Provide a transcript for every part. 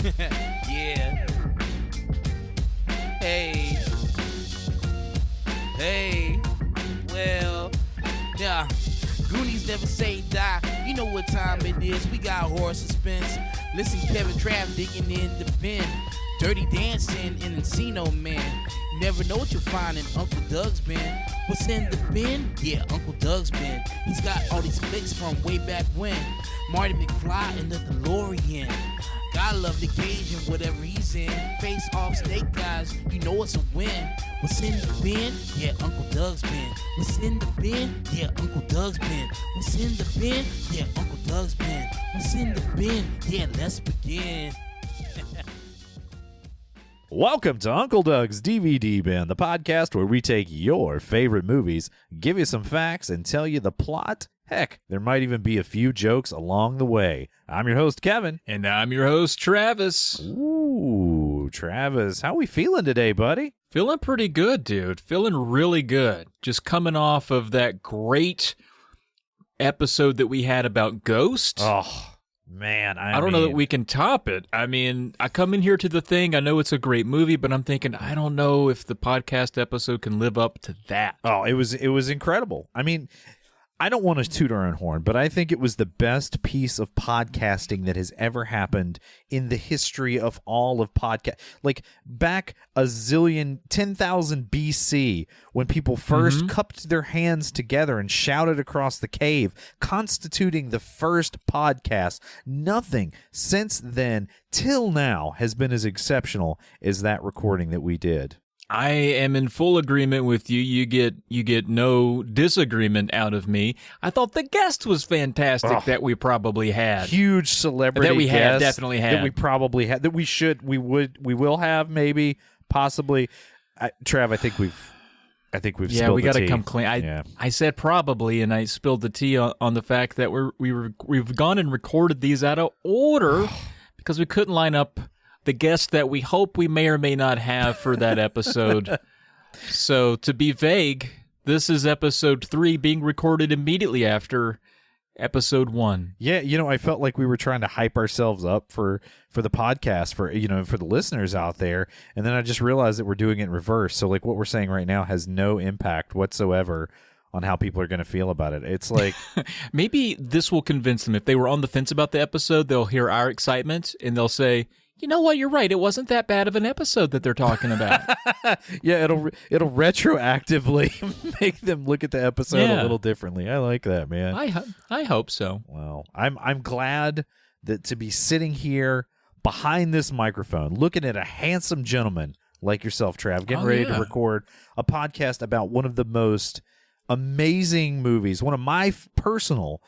Yeah. Hey. Well, yeah. Goonies never say die. You know what time it is. We got horror suspense. Listen, Kevin Trav digging in the bin. Dirty Dancing in Encino Man. Never know what you'll find in Uncle Doug's bin. What's in the bin? Yeah, Uncle Doug's bin. He's got all these flicks from way back when. Marty McFly in the DeLorean. Gotta love the cage and whatever he's in. Face off Snake Eyes, you know it's a win. What's in the bin? Yeah, Uncle Doug's bin. What's in the bin? Yeah, Uncle Doug's bin. What's in the bin? Yeah, Uncle Doug's bin. What's in the bin? Yeah, let's begin. Welcome to Uncle Doug's DVD Bin, the podcast where we take your favorite movies, give you some facts, and tell you the plot. Heck, there might even be a few jokes along the way. I'm your host, Kevin. And I'm your host, Travis. Ooh, Travis, how we feeling today, buddy? Feeling pretty good, dude. Feeling really good. Just coming off of that great episode that we had about Ghost. Oh, man. I don't know that we can top it. I mean, I come in here to the thing. I know it's a great movie, but I'm thinking, I don't know if the podcast episode can live up to that. Oh, it was incredible. I mean, I don't want to toot our own horn, but I think it was the best piece of podcasting that has ever happened in the history of all of podcast. Like back a zillion, 10,000 BC, when people first cupped their hands together and shouted across the cave, constituting the first podcast. Nothing since then till now has been as exceptional as that recording that we did. I am in full agreement with you. You get no disagreement out of me. I thought the guest was fantastic that we probably had. Huge celebrity that we guest had, definitely had. That we probably had, that we will have, maybe, possibly. Trav, I think we've spilled the tea. Yeah, we got to come clean. I said probably, and I spilled the tea on the fact that we've gone and recorded these out of order because we couldn't line up the guest that we hope we may or may not have for that episode. So, to be vague, this is episode 3 being recorded immediately after episode 1. Yeah, I felt like we were trying to hype ourselves up for the podcast, for the listeners out there, and then I just realized that we're doing it in reverse. So, like, what we're saying right now has no impact whatsoever on how people are going to feel about it. It's like maybe this will convince them. If they were on the fence about the episode, they'll hear our excitement and they'll say, you know what? You're right. It wasn't that bad of an episode that they're talking about. Yeah, it'll retroactively make them look at the episode a little differently. I like that, man. I hope so. Well, I'm glad that to be sitting here behind this microphone, looking at a handsome gentleman like yourself, Trav, getting ready to record a podcast about one of the most amazing movies, one of my personal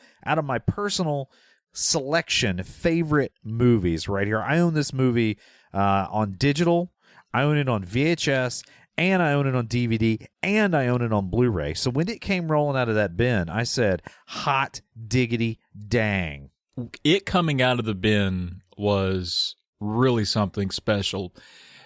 selection favorite movies right here. I own this movie on digital, I own it on VHS, and I own it on DVD, and I own it on Blu-ray. So when it came rolling out of that bin, I said, hot diggity dang. It coming out of the bin was really something special,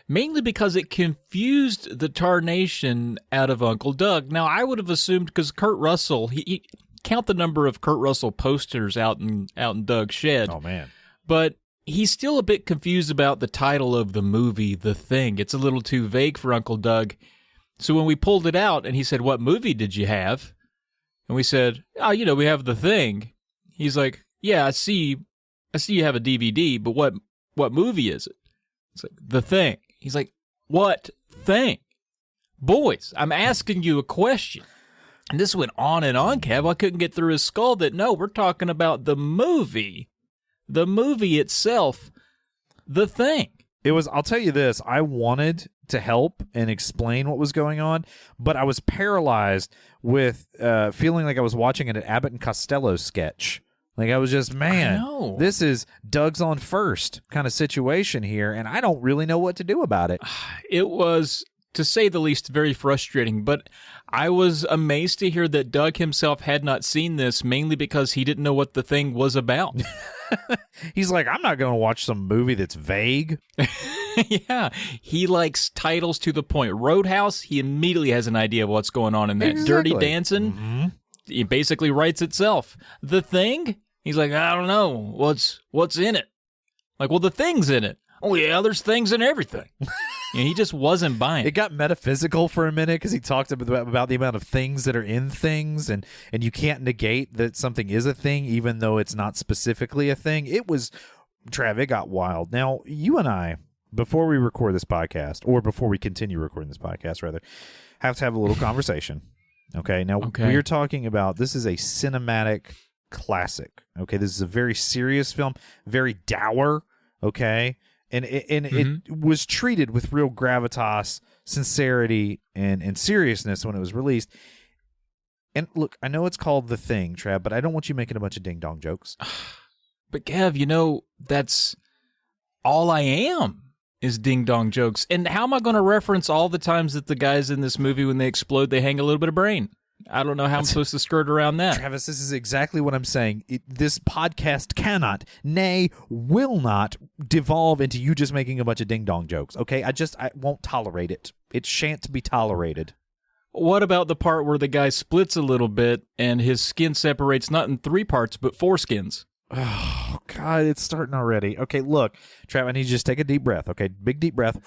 mainly because it confused the tarnation out of Uncle Doug. Now, I would have assumed, because Kurt Russell, he count the number of Kurt Russell posters out in Doug's shed. Oh, man. But he's still a bit confused about the title of the movie, The Thing. It's a little too vague for Uncle Doug. So when we pulled it out and he said, "What movie did you have?" And we said, "Oh, we have The Thing." He's like, "Yeah, I see you have a DVD, but what movie is it?" It's like, "The Thing." He's like, "What thing?" Boys, I'm asking you a question. And this went on and on, Kev. I couldn't get through his skull that, no, we're talking about the movie. The movie itself, The Thing. It was, I'll tell you this, I wanted to help and explain what was going on, but I was paralyzed with feeling like I was watching an Abbott and Costello sketch. Like I was just, man, this is Doug's on first kind of situation here, and I don't really know what to do about it. It was, to say the least, very frustrating, but I was amazed to hear that Doug himself had not seen this, mainly because he didn't know what the thing was about. He's like, I'm not going to watch some movie that's vague. Yeah, he likes titles to the point. Roadhouse, he immediately has an idea of what's going on in that. Exactly. Dirty Dancing, it basically writes itself. The Thing, he's like, I don't know, what's in it? Like, well, the thing's in it. oh yeah, there's things in everything. And he just wasn't buying it. Got metaphysical for a minute because he talked about the amount of things that are in things, and you can't negate that something is a thing even though it's not specifically a thing. It was, Trav, it got wild. Now, you and I, before we record this podcast, or before we continue recording this podcast, rather, have to have a little conversation. Okay? Now, we're talking about, this is a cinematic classic. Okay? This is a very serious film, very dour, okay? And it was treated with real gravitas, sincerity, and seriousness when it was released. And look, I know it's called The Thing, Trav, but I don't want you making a bunch of ding-dong jokes. But Kev, that's all I am is ding-dong jokes. And how am I going to reference all the times that the guys in this movie, when they explode, they hang a little bit of brain? I don't know how I'm supposed to skirt around that. Travis, this is exactly what I'm saying. This podcast cannot, nay, will not devolve into you just making a bunch of ding-dong jokes, okay? I won't tolerate it. It shan't be tolerated. What about the part where the guy splits a little bit and his skin separates not in 3 parts, but 4 skins? Oh, God, it's starting already. Okay, look, Trav, I need you to just take a deep breath, okay? Big deep breath.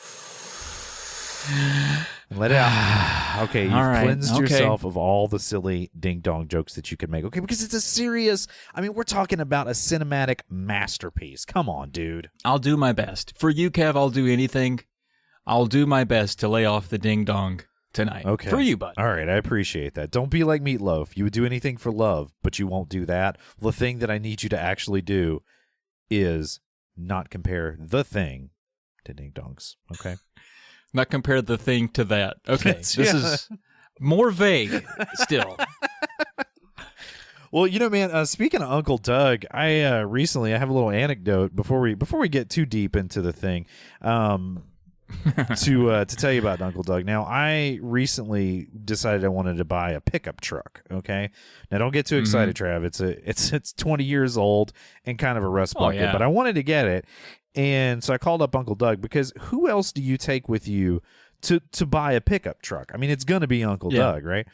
And let it out. Okay, you've cleansed yourself of all the silly ding-dong jokes that you could make. Okay, because it's a serious, we're talking about a cinematic masterpiece. Come on, dude. I'll do my best. For you, Kev, I'll do anything. I'll do my best to lay off the ding-dong tonight. Okay. For you, bud. All right, I appreciate that. Don't be like Meatloaf. You would do anything for love, but you won't do that. The thing that I need you to actually do is not compare The Thing to ding-dongs, okay? Not compare The Thing to that. Okay, this is more vague still. Well, man, speaking of Uncle Doug, I recently, I have a little anecdote before we get too deep into The Thing, to tell you about Uncle Doug. Now, I recently decided I wanted to buy a pickup truck, okay? Now, don't get too excited, Trav. It's 20 years old and kind of a rust bucket, but I wanted to get it. And so I called up Uncle Doug, because who else do you take with you to buy a pickup truck? It's going to be Uncle Doug, right?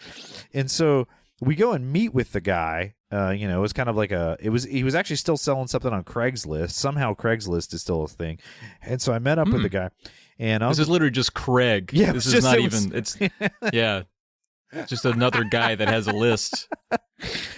And so we go and meet with the guy. It was kind of like he was actually still selling something on Craigslist. Somehow Craigslist is still a thing. And so I met up with the guy. And this is literally just Craig. Yeah, this is not even. It's just another guy that has a list.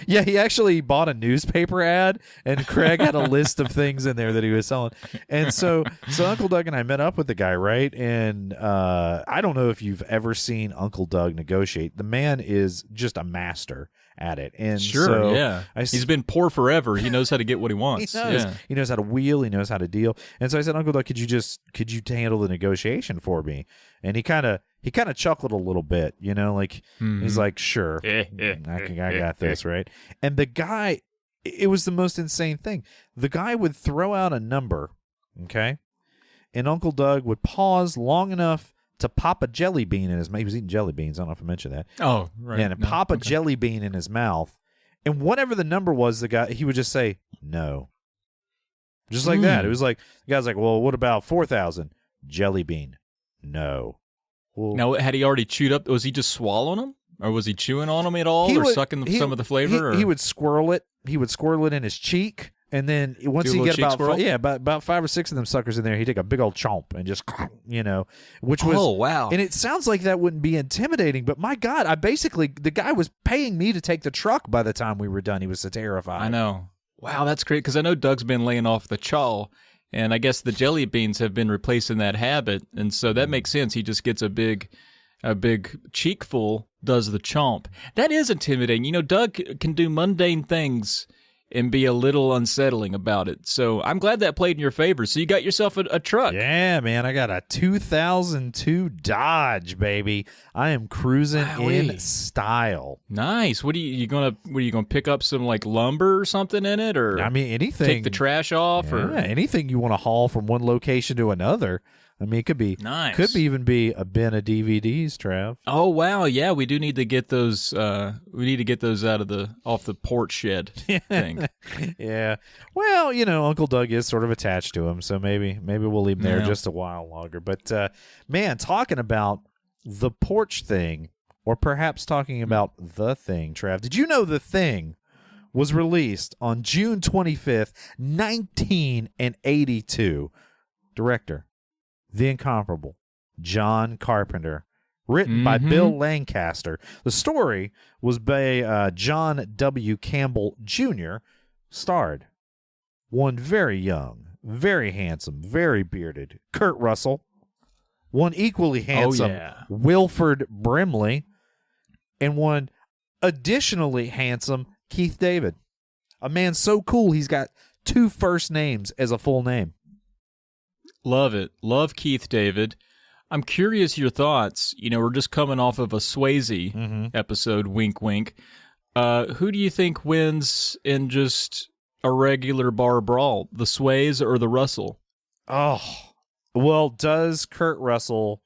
Yeah, he actually bought a newspaper ad, and Craig had a list of things in there that he was selling. And so Uncle Doug and I met up with the guy, right? And I don't know if you've ever seen Uncle Doug negotiate. The man is just a master at it. And he's been poor forever. He knows how to get what he wants. He knows how to wheel. He knows how to deal. And so I said, Uncle Doug, could you handle the negotiation for me? And he kind of chuckled a little bit, he's like, sure, I got this, right? And the guy, it was the most insane thing. The guy would throw out a number, okay? And Uncle Doug would pause long enough to pop a jelly bean in his mouth. He was eating jelly beans. I don't know if I mentioned that. Oh, right. Yeah, and pop a jelly bean in his mouth. And whatever the number was, he would just say, no. Just like that. It was like, the guy's like, well, what about 4,000? Jelly bean. No. Well, now, had he already chewed up? Was he just swallowing them? Or was he chewing on them at all? Or sucking some of the flavor? He would swirl it. He would swirl it in his cheek. And then once he get about 5 or 6 of them suckers in there, he'd take a big old chomp and just, which was, oh, wow. And it sounds like that wouldn't be intimidating, but my God, the guy was paying me to take the truck by the time we were done. He was so terrified. I know. Wow, that's great. Because I know Doug's been laying off the chaw, and I guess the jelly beans have been replacing that habit. And so that makes sense. He just gets a big cheekful, does the chomp. That is intimidating. Doug can do mundane things and be a little unsettling about it. So I'm glad that played in your favor. So you got yourself a truck. Yeah, man. I got a 2002 Dodge, baby. I am cruising in style. Nice. What are you gonna pick up some like lumber or something in it, or anything? Take the trash off, or anything you want to haul from one location to another. It could be nice. Could even be a bin of DVDs, Trav. Oh wow, yeah, we do need to get those. We need to get those off the porch shed thing. Yeah. Well, Uncle Doug is sort of attached to him, so maybe we'll leave him there just a while longer. But man, talking about the porch thing, or perhaps talking about The Thing, Trav. Did you know The Thing was released on June 25th, 1982? director, the incomparable John Carpenter, written by Bill Lancaster. The story was by John W. Campbell Jr., starred one very young, very handsome, very bearded Kurt Russell, one equally handsome Wilford Brimley, and one additionally handsome Keith David. A man so cool he's got 2 first names as a full name. Love it. Love Keith David. I'm curious your thoughts. You know, we're just coming off of a Swayze episode, wink, wink. Who do you think wins in just a regular bar brawl, the Swayze or the Russell? Oh, well, does Kurt Russell...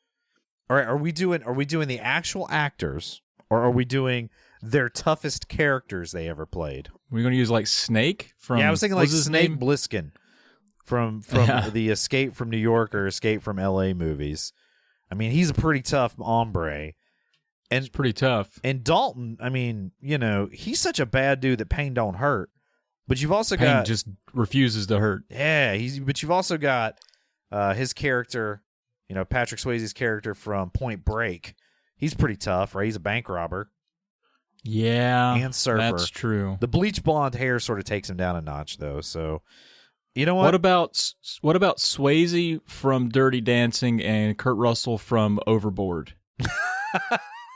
All right, are we doing the actual actors, or are we doing their toughest characters they ever played? We're going to use like Snake from... Yeah, I was thinking like Snake Plissken from the Escape from New York or Escape from L.A. movies. I mean, he's a pretty tough hombre. And it's pretty tough. And Dalton, I mean, you know, he's such a bad dude that pain don't hurt. But you've also Pain just refuses to hurt. Yeah, but you've also got his character, you know, Patrick Swayze's character from Point Break. He's pretty tough, right? He's a bank robber. Yeah, and surfer. That's true. The bleach blonde hair sort of takes him down a notch, though. So, you know what? What about Swayze from Dirty Dancing and Kurt Russell from Overboard?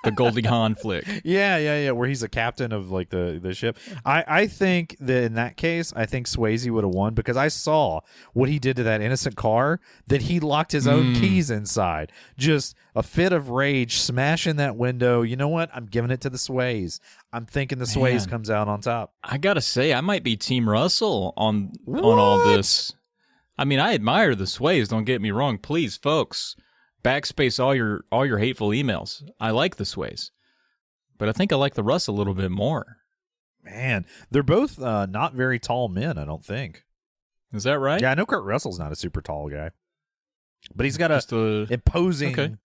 The Goldie Hawn flick. Yeah, where he's a captain of like the ship. I think that in that case, I think Swayze would have won because I saw what he did to that innocent car, that he locked his own keys inside. Just a fit of rage, smashing that window. You know what? I'm giving it to the Swayze. I'm thinking the Swayze comes out on top. I got to say, I might be Team Russell on all this. I mean, I admire the Swayze, don't get me wrong. Please, folks. Backspace all your hateful emails. I like the Swayze, but I think I like the Russ a little bit more. Man, they're both not very tall men, I don't think. Is that right? Yeah, I know Kurt Russell's not a super tall guy, but he's got a imposing,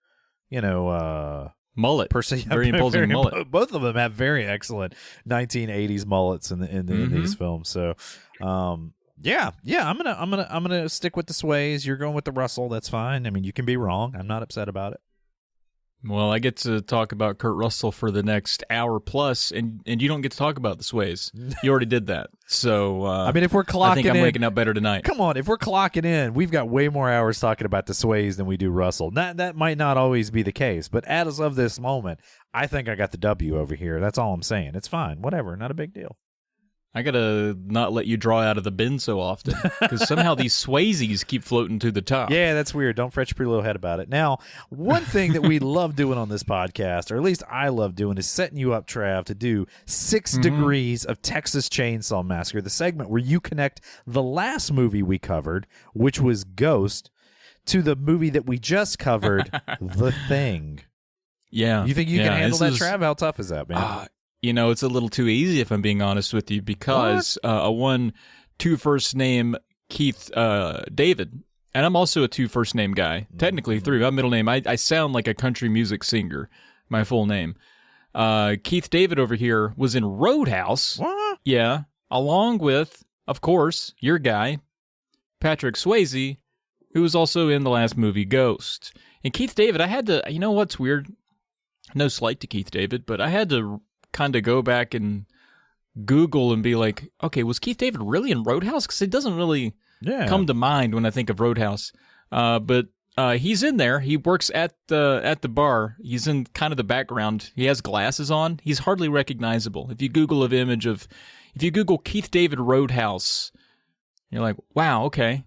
you know, mullet. Very imposing mullet. Both of them have very excellent 1980s mullets in these films. So, Yeah, I'm gonna stick with the Swayze. You're going with the Russell. That's fine. I mean, you can be wrong. I'm not upset about it. Well, I get to talk about Kurt Russell for the next hour plus, and you don't get to talk about the Swayze. You already did that. So I mean, if we're clocking, I think I'm waking up better tonight. Come on, if we're clocking in, we've got way more hours talking about the Swayze than we do Russell. That might not always be the case, but as of this moment, I think I got the W over here. That's all I'm saying. It's fine. Whatever. Not a big deal. I gotta not let you draw out of the bin so often, because somehow these Swayzes keep floating to the top. Yeah, that's weird. Don't fret your pretty little head about it. Now, one thing that we love doing on this podcast, or at least I love doing, is setting you up, Trav, to do 6 Degrees of Texas Chainsaw Massacre, the segment where you connect the last movie we covered, which was Ghost, to the movie that we just covered, The Thing. Yeah. You think you can handle that, Trav? How tough is that, man? You know, it's a little too easy if I'm being honest with you, because a 2 first name Keith David, and I'm also a 2 first name guy. Technically 3. My middle name, I sound like a country music singer. My full name. Keith David over here was in Roadhouse. What? Yeah, along with, of course, your guy, Patrick Swayze, who was also in the last movie Ghost. And Keith David, I had to, you know what's weird? No slight to Keith David, but I had to kind of go back and Google and be like, okay, was Keith David really in Roadhouse? Because it doesn't really come to mind when I think of Roadhouse. But he's in there. He works at the bar. He's in kind of the background. He has glasses on. He's hardly recognizable. If you Google Keith David Roadhouse, you're like, wow, okay.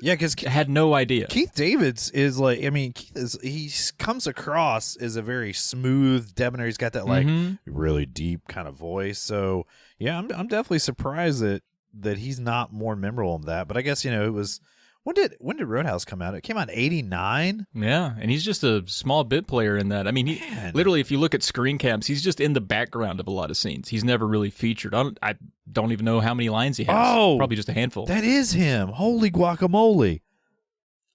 Yeah, because I had no idea. Keith David's is like, I mean, he comes across as a very smooth, debonair. He's got that like really deep kind of voice. So yeah, I'm definitely surprised that he's not more memorable than that. But I guess, you know, it was when did Roadhouse come out? It came out in '89. Yeah, and he's just a small bit player in that. I mean, literally, if you look at screen caps, he's just in the background of a lot of scenes. He's never really featured. I don't even know how many lines he has. Oh, probably just a handful. That is him. Holy guacamole!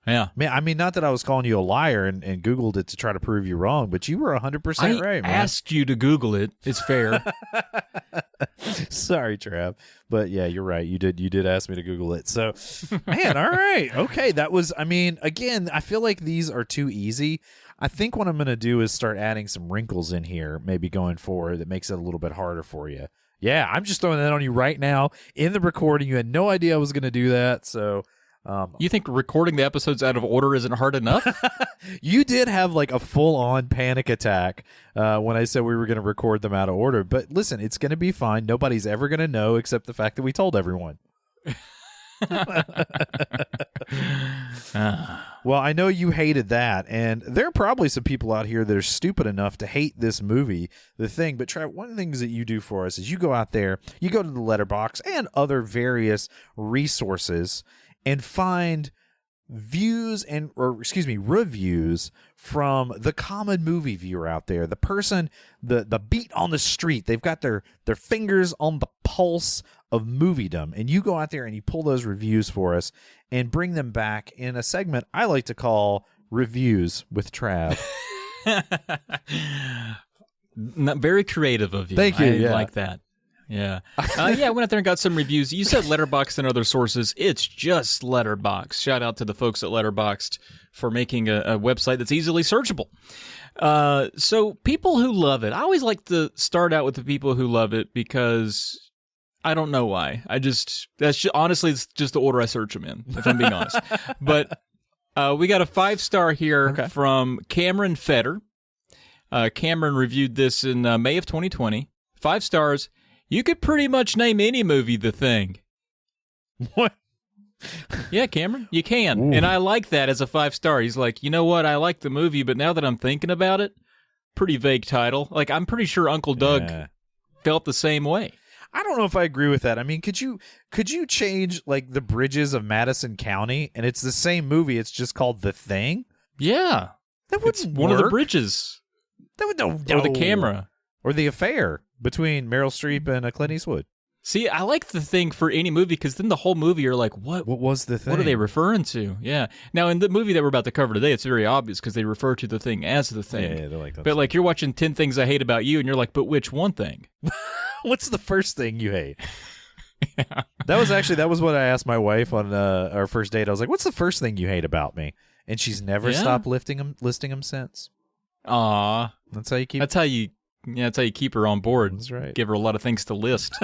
Yeah. Man, I mean, not that I was calling you a liar and Googled it to try to prove you wrong, but you were 100% right, man. I asked you to Google it. It's fair. Sorry, Trav. But yeah, you're right. You did ask me to Google it. So, man, all right. Okay, that was, I mean, again, I feel like these are too easy. I think what I'm going to do is start adding some wrinkles in here, maybe going forward, that makes it a little bit harder for you. Yeah, I'm just throwing that on you right now in the recording. You had no idea I was going to do that, so... you think recording the episodes out of order isn't hard enough? You did have like a full-on panic attack when I said we were going to record them out of order. But listen, it's going to be fine. Nobody's ever going to know except the fact that we told everyone. Well, I know you hated that, and there are probably some people out here that are stupid enough to hate this movie, The Thing. But Trav, one of the things that you do for us is you go out there, you go to the Letterboxd and other various resources and find reviews from the common movie viewer out there, the person, the beat on the street. They've got their fingers on the pulse of moviedom, and you go out there and you pull those reviews for us and bring them back in a segment I like to call Reviews with Trav. Not very creative of you. Thank you. I like that. Yeah. I went out there and got some reviews. You said Letterboxd and other sources. It's just Letterboxd. Shout out to the folks at Letterboxd for making a website that's easily searchable. So people who love it, I always like to start out with the people who love it because I don't know why. Honestly, it's just the order I search them in, if I'm being honest. But we got a 5-star here from Cameron Fetter. Cameron reviewed this in May of 2020. 5 stars. You could pretty much name any movie The Thing. What? Yeah, Cameron, you can. Ooh. And I like that as a 5-star. He's like, you know what? I like the movie, but now that I'm thinking about it, pretty vague title. Like, I'm pretty sure Uncle Doug felt the same way. I don't know if I agree with that. I mean, could you change like the bridges of Madison County and it's the same movie? It's just called The Thing. Yeah, that wouldn't one work. of the bridges. That would no. Or the camera. Or The Affair between Meryl Streep and Clint Eastwood. See, I like The Thing for any movie because then the whole movie you're like, what was The Thing? What are they referring to? Yeah. Now, in the movie that we're about to cover today, it's very obvious because they refer to The Thing as The Thing. Yeah, they're like that. But like you're watching 10 Things I Hate About You and you're like, but which one thing? What's the first thing you hate? Yeah. That was what I asked my wife on our first date. I was like, what's the first thing you hate about me? And she's never stopped listing them since. Aw. That's how you keep her on board. That's right. Give her a lot of things to list.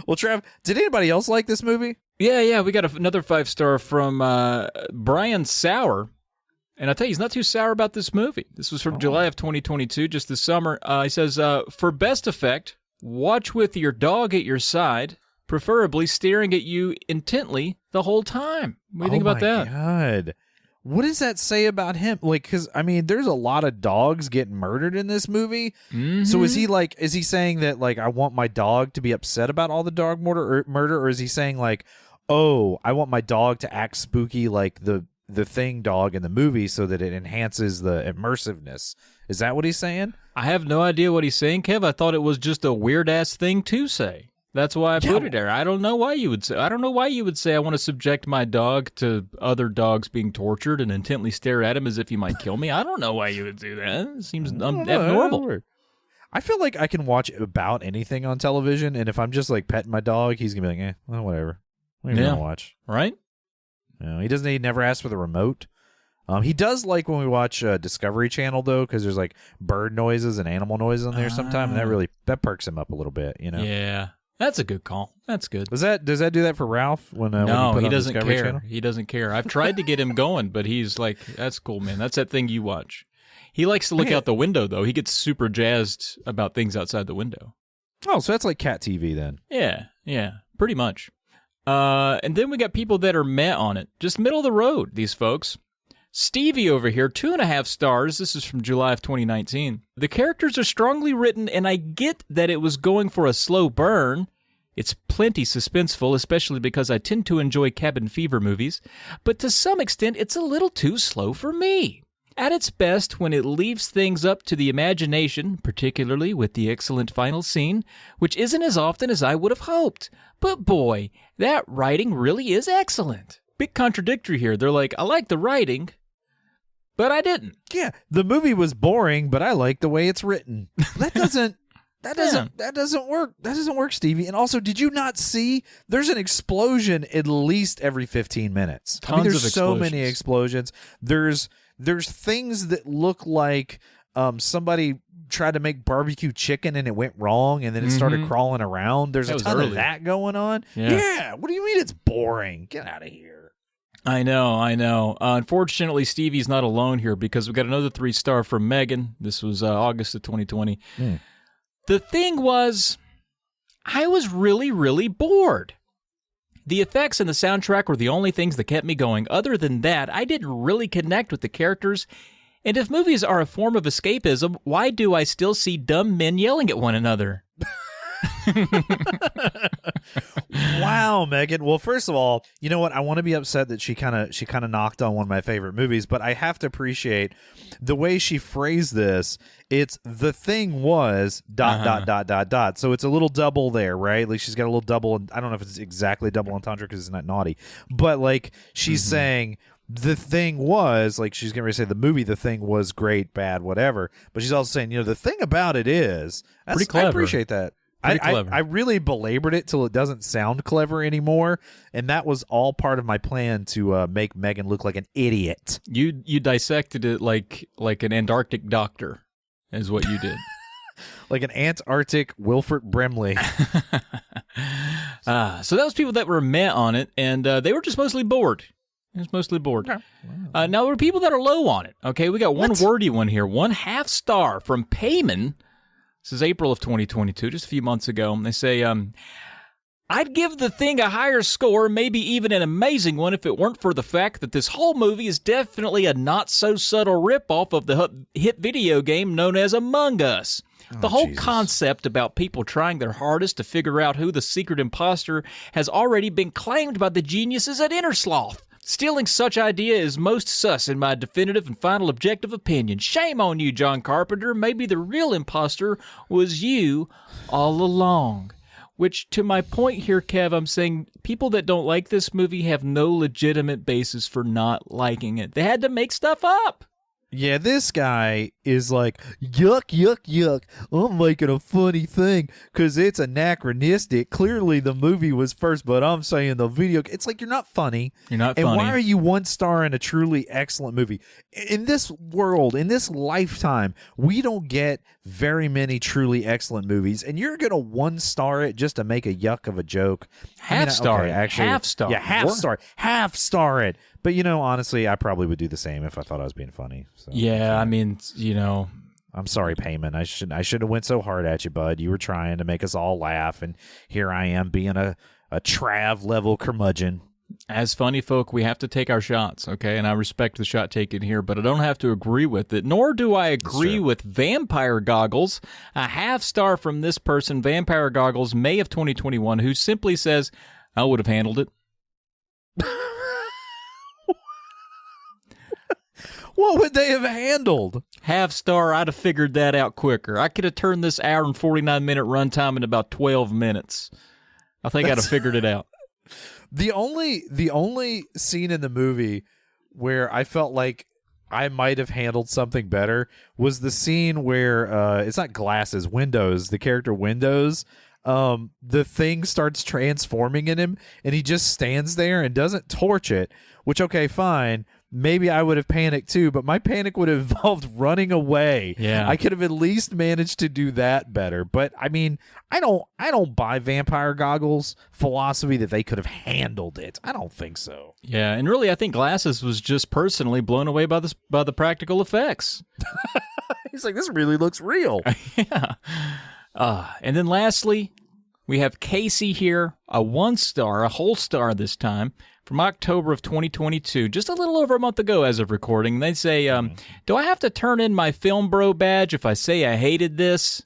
Well, Trav, did anybody else like this movie? Yeah. We got another 5-star from Brian Sauer. And I tell you, he's not too sour about this movie. This was from July of 2022, just this summer. He says, for best effect, watch with your dog at your side, preferably staring at you intently the whole time. What do you think about that? Oh, my God. What does that say about him? Like, because, I mean, there's a lot of dogs getting murdered in this movie. Mm-hmm. So is he saying that, like, I want my dog to be upset about all the dog murder, or is he saying, like, oh, I want my dog to act spooky like the Thing dog in the movie so that it enhances the immersiveness? Is that what he's saying? I have no idea what he's saying, Kev. I thought it was just a weird-ass thing to say. That's why I put it there. I don't know why you would say. I I want to subject my dog to other dogs being tortured and intently stare at him as if he might kill me. I don't know why you would do that. It seems abnormal. I feel like I can watch about anything on television, and if I'm just like petting my dog, he's gonna be like, well, whatever. What are you gonna watch? Right? He never asks for the remote. He does like when we watch Discovery Channel though, because there's like bird noises and animal noises on there sometimes, and that perks him up a little bit, Yeah, that's a good call. That's good. Does that do that for Ralph when no, when he doesn't Discovery care. Channel? He doesn't care. I've tried to get him going, but he's like, "That's cool, man. That's that thing you watch." He likes to look out the window though. He gets super jazzed about things outside the window. Oh, so that's like cat TV then? Yeah, pretty much. And then we got people that are meh on it. Just middle of the road, these folks. Stevie over here, 2.5 stars. This is from July of 2019. The characters are strongly written, and I get that it was going for a slow burn. It's plenty suspenseful, especially because I tend to enjoy cabin fever movies. But to some extent, it's a little too slow for me. At its best, when it leaves things up to the imagination, particularly with the excellent final scene, which isn't as often as I would have hoped. But boy, that writing really is excellent. bit contradictory here. They're like, I like the writing, but I didn't. Yeah, the movie was boring, but I like the way it's written. That doesn't work. That doesn't work, Stevie. And also, did you not see there's an explosion at least every 15 minutes? There's so many explosions. There's things that look like somebody tried to make barbecue chicken and it went wrong and then it started crawling around. There's a ton of that going on. Yeah. What do you mean it's boring? Get out of here. I know. Unfortunately, Stevie's not alone here because we got another 3-star from Megan. This was August of 2020. The thing was, I was really, really bored. The effects and the soundtrack were the only things that kept me going. Other than that, I didn't really connect with the characters. And if movies are a form of escapism, why do I still see dumb men yelling at one another? Wow, Megan. Well, first of all, you know what? I want to be upset that she kind of knocked on one of my favorite movies, but I have to appreciate the way she phrased this. It's the thing was ... So it's a little double there, right? Like she's got a little double. I don't know if it's exactly double entendre because it's not naughty, but like she's saying the thing was, like she's going to say the movie The Thing was great, bad, whatever. But she's also saying, the thing about it is pretty clever. I appreciate that. I really belabored it till it doesn't sound clever anymore, and that was all part of my plan to make Megan look like an idiot. You dissected it like an Antarctic doctor, is what you did. Like an Antarctic Wilford Brimley. So that was people that were met on it, and they were just mostly bored. It was mostly bored. Okay. Now, there were people that are low on it. Okay, we got one wordy one here. 1/2 star from Payman. This is April of 2022, just a few months ago. They say, I'd give The Thing a higher score, maybe even an amazing one, if it weren't for the fact that this whole movie is definitely a not-so-subtle ripoff of the hit video game known as Among Us. The whole concept about people trying their hardest to figure out who the secret imposter has already been claimed by the geniuses at Innersloth. Stealing such idea is most sus in my definitive and final objective opinion. Shame on you, John Carpenter. Maybe the real imposter was you all along. Which, to my point here, Kev, I'm saying people that don't like this movie have no legitimate basis for not liking it. They had to make stuff up. Yeah, this guy is like, yuck, yuck, yuck. I'm making a funny thing because it's anachronistic. Clearly, the movie was first, but I'm saying the video. It's like, you're not funny. You're not funny. And why are you 1 star in a truly excellent movie? In this world, in this lifetime, we don't get very many truly excellent movies, and you're going to 1 star it just to make a yuck of a joke. Half star it. Actually, half star. Yeah, half star it. But, honestly, I probably would do the same if I thought I was being funny. So, yeah, I mean, I'm sorry, Payman. I should have went so hard at you, bud. You were trying to make us all laugh, and here I am being a Trav-level curmudgeon. As funny folk, we have to take our shots, okay? And I respect the shot taken here, but I don't have to agree with it, nor do I agree with Vampire Goggles. A half star from this person, Vampire Goggles, May of 2021, who simply says, I would have handled it. What would they have handled? Half star, I'd have figured that out quicker. I could have turned this hour and 49-minute runtime in about 12 minutes. I think I'd have figured it out. The only scene in the movie where I felt like I might have handled something better was the scene where it's not glasses, Windows, the character Windows. The thing starts transforming in him, and he just stands there and doesn't torch it, which, okay, fine. Maybe I would have panicked too, but my panic would have involved running away. Yeah. I could have at least managed to do that better. But I mean, I don't buy Vampire Goggles' philosophy that they could have handled it. I don't think so. Yeah, and really I think Glasses was just personally blown away by the practical effects. He's like, this really looks real. Yeah. And then lastly, we have Casey here, a 1 star, a whole star this time, from October of 2022, just a little over a month ago as of recording. They say, do I have to turn in my Film Bro badge if I say I hated this?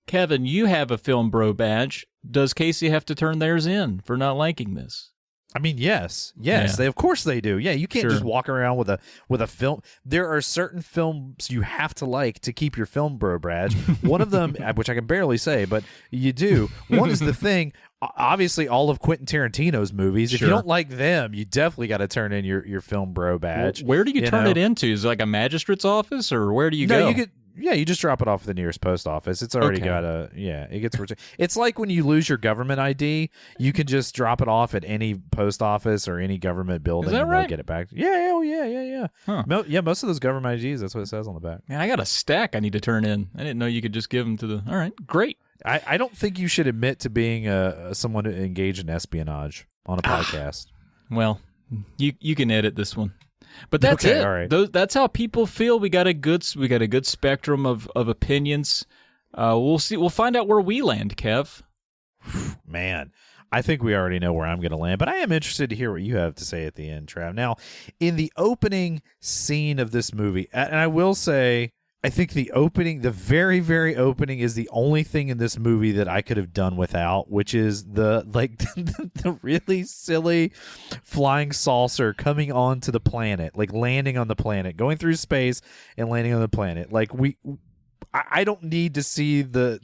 Kevin, you have a Film Bro badge. Does Casey have to turn theirs in for not liking this? I mean, yes, Yeah. they of course they do. Yeah, you can't Sure. just walk around with a film. There are certain films you have to like to keep your film bro badge. One of them, which I can barely say, but you do. One is The Thing. Obviously, all of Quentin Tarantino's movies. If you Sure. don't like them, you definitely got to turn in your film bro badge. Where do you turn know? it into? Is it like a magistrate's office, or where do you go? You could. Yeah, you just drop it off at the nearest post office. It's already Okay. got a it gets. It's like when you lose your government ID, you can just drop it off at any post office or any government building. that and right? They'll get it back. Yeah, oh yeah. Huh. Most of those government IDs, that's what it says on the back. Man, I got a stack I need to turn in. I didn't know you could just give them to the. All right, great. I don't think you should admit to being someone engaged in espionage on a podcast. Well, you can edit this one. But that's Okay, it. all right. That's how people feel. We got a good spectrum of opinions. We'll see. We'll find out where we land, Kev. Man, I think we already know where I'm going to land, but I am interested to hear what you have to say at the end, Trav. Now, in the opening scene of this movie, and I will say, I think the very, very opening is the only thing in this movie that I could have done without, which is the really silly flying saucer coming onto the planet, like landing on the planet, going through space and landing on the planet. Like I don't need to see the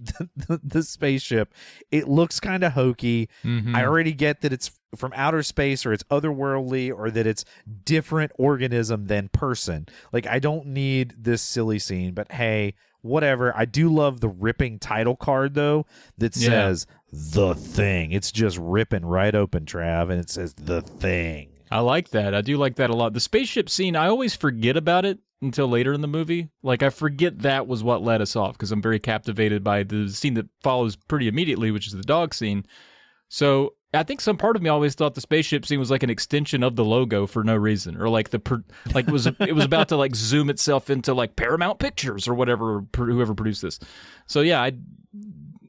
spaceship. It looks kind of hokey. Mm-hmm. I already get that it's from outer space or it's otherworldly or that it's different organism than person. Like, I don't need this silly scene, but hey, whatever. I do love the ripping title card, though, that says The Thing. It's just ripping right open, Trav, and it says The Thing. I like that. I do like that a lot. The spaceship scene, I always forget about it until later in the movie. Like, I forget that was what led us off because I'm very captivated by the scene that follows pretty immediately, which is the dog scene. So I think some part of me always thought the spaceship scene was like an extension of the logo for no reason, or like it was about to like zoom itself into like Paramount Pictures or whatever, whoever produced this. So yeah,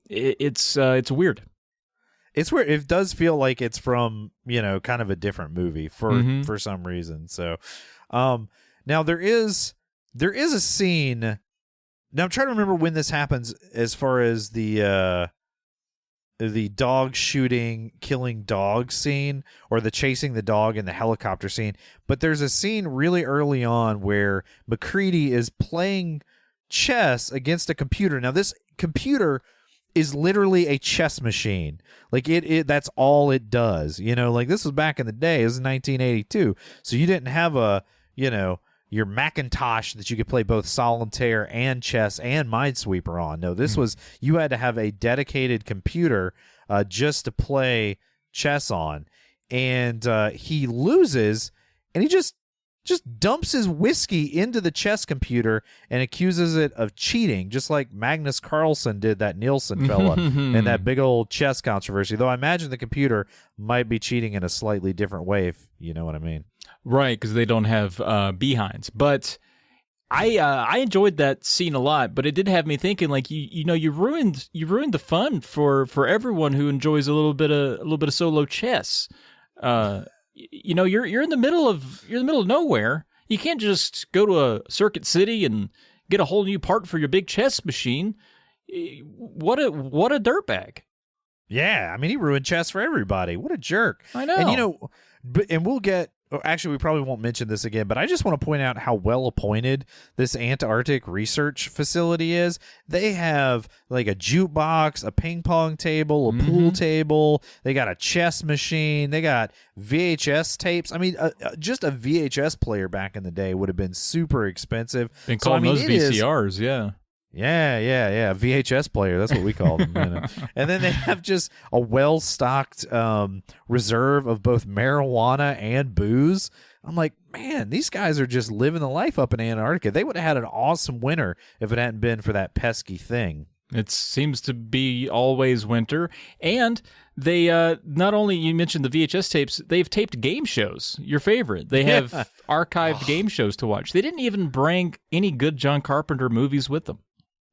it's weird. It's weird. It does feel like it's from, kind of a different movie for some reason. So, now there is a scene. Now I'm trying to remember when this happens as far as the dog shooting, killing dog scene, or the chasing the dog in the helicopter scene. But there's a scene really early on where MacReady is playing chess against a computer. Now this computer is literally a chess machine. Like it that's all it does. Like this was back in the day. It was 1982. So you didn't have your Macintosh that you could play both solitaire and chess and Minesweeper on. No, this was, you had to have a dedicated computer just to play chess on. And he loses, and he just dumps his whiskey into the chess computer and accuses it of cheating, just like Magnus Carlsen did that Nielsen fella in that big old chess controversy. Though I imagine the computer might be cheating in a slightly different way, if you know what I mean. Right, because they don't have behinds. But I enjoyed that scene a lot. But it did have me thinking, like you ruined the fun for everyone who enjoys a little bit of solo chess. You're in the middle of nowhere. You can't just go to a Circuit City and get a whole new part for your big chess machine. What a dirtbag. Yeah, I mean, he ruined chess for everybody. What a jerk. I know. And we'll get. Actually, we probably won't mention this again, but I just want to point out how well appointed this Antarctic research facility is. They have like a jukebox, a ping pong table, a pool table. They got a chess machine. They got VHS tapes. I mean, just a VHS player back in the day would have been super expensive. Been calling those VCRs, yeah. Yeah. VHS player. That's what we call them. And then they have just a well-stocked reserve of both marijuana and booze. I'm like, man, these guys are just living the life up in Antarctica. They would have had an awesome winter if it hadn't been for that pesky thing. It seems to be always winter. And they, not only, you mentioned the VHS tapes, they've taped game shows, your favorite. They have archived game shows to watch. They didn't even bring any good John Carpenter movies with them.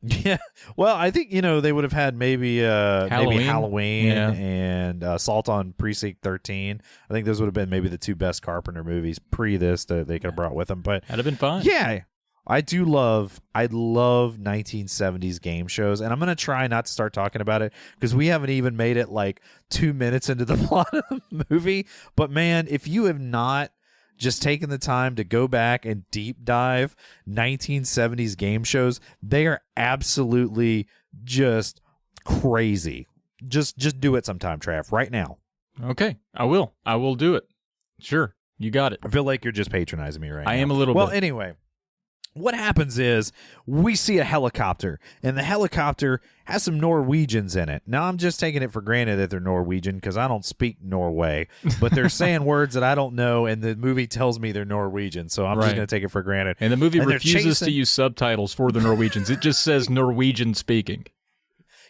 Yeah, well, I think they would have had maybe Halloween and Assault on Precinct 13. I think those would have been maybe the two best Carpenter movies pre this that they could have brought with them. But that'd have been fun. Yeah, I love 1970s game shows, and I'm going to try not to start talking about it because we haven't even made it like 2 minutes into the plot of the movie. But man, if you have not just taken the time to go back and deep dive 1970s game shows, they are absolutely just crazy. Just do it sometime, Trav, right now. Okay, I will. I will do it. Sure, you got it. I feel like you're just patronizing me right now. I am a little bit. Well, anyway, what happens is we see a helicopter, and the helicopter has some Norwegians in it. Now, I'm just taking it for granted that they're Norwegian because I don't speak Norway, but they're saying words that I don't know, and the movie tells me they're Norwegian, so I'm just going to take it for granted. And the movie refuses to use subtitles for the Norwegians. It just says Norwegian speaking.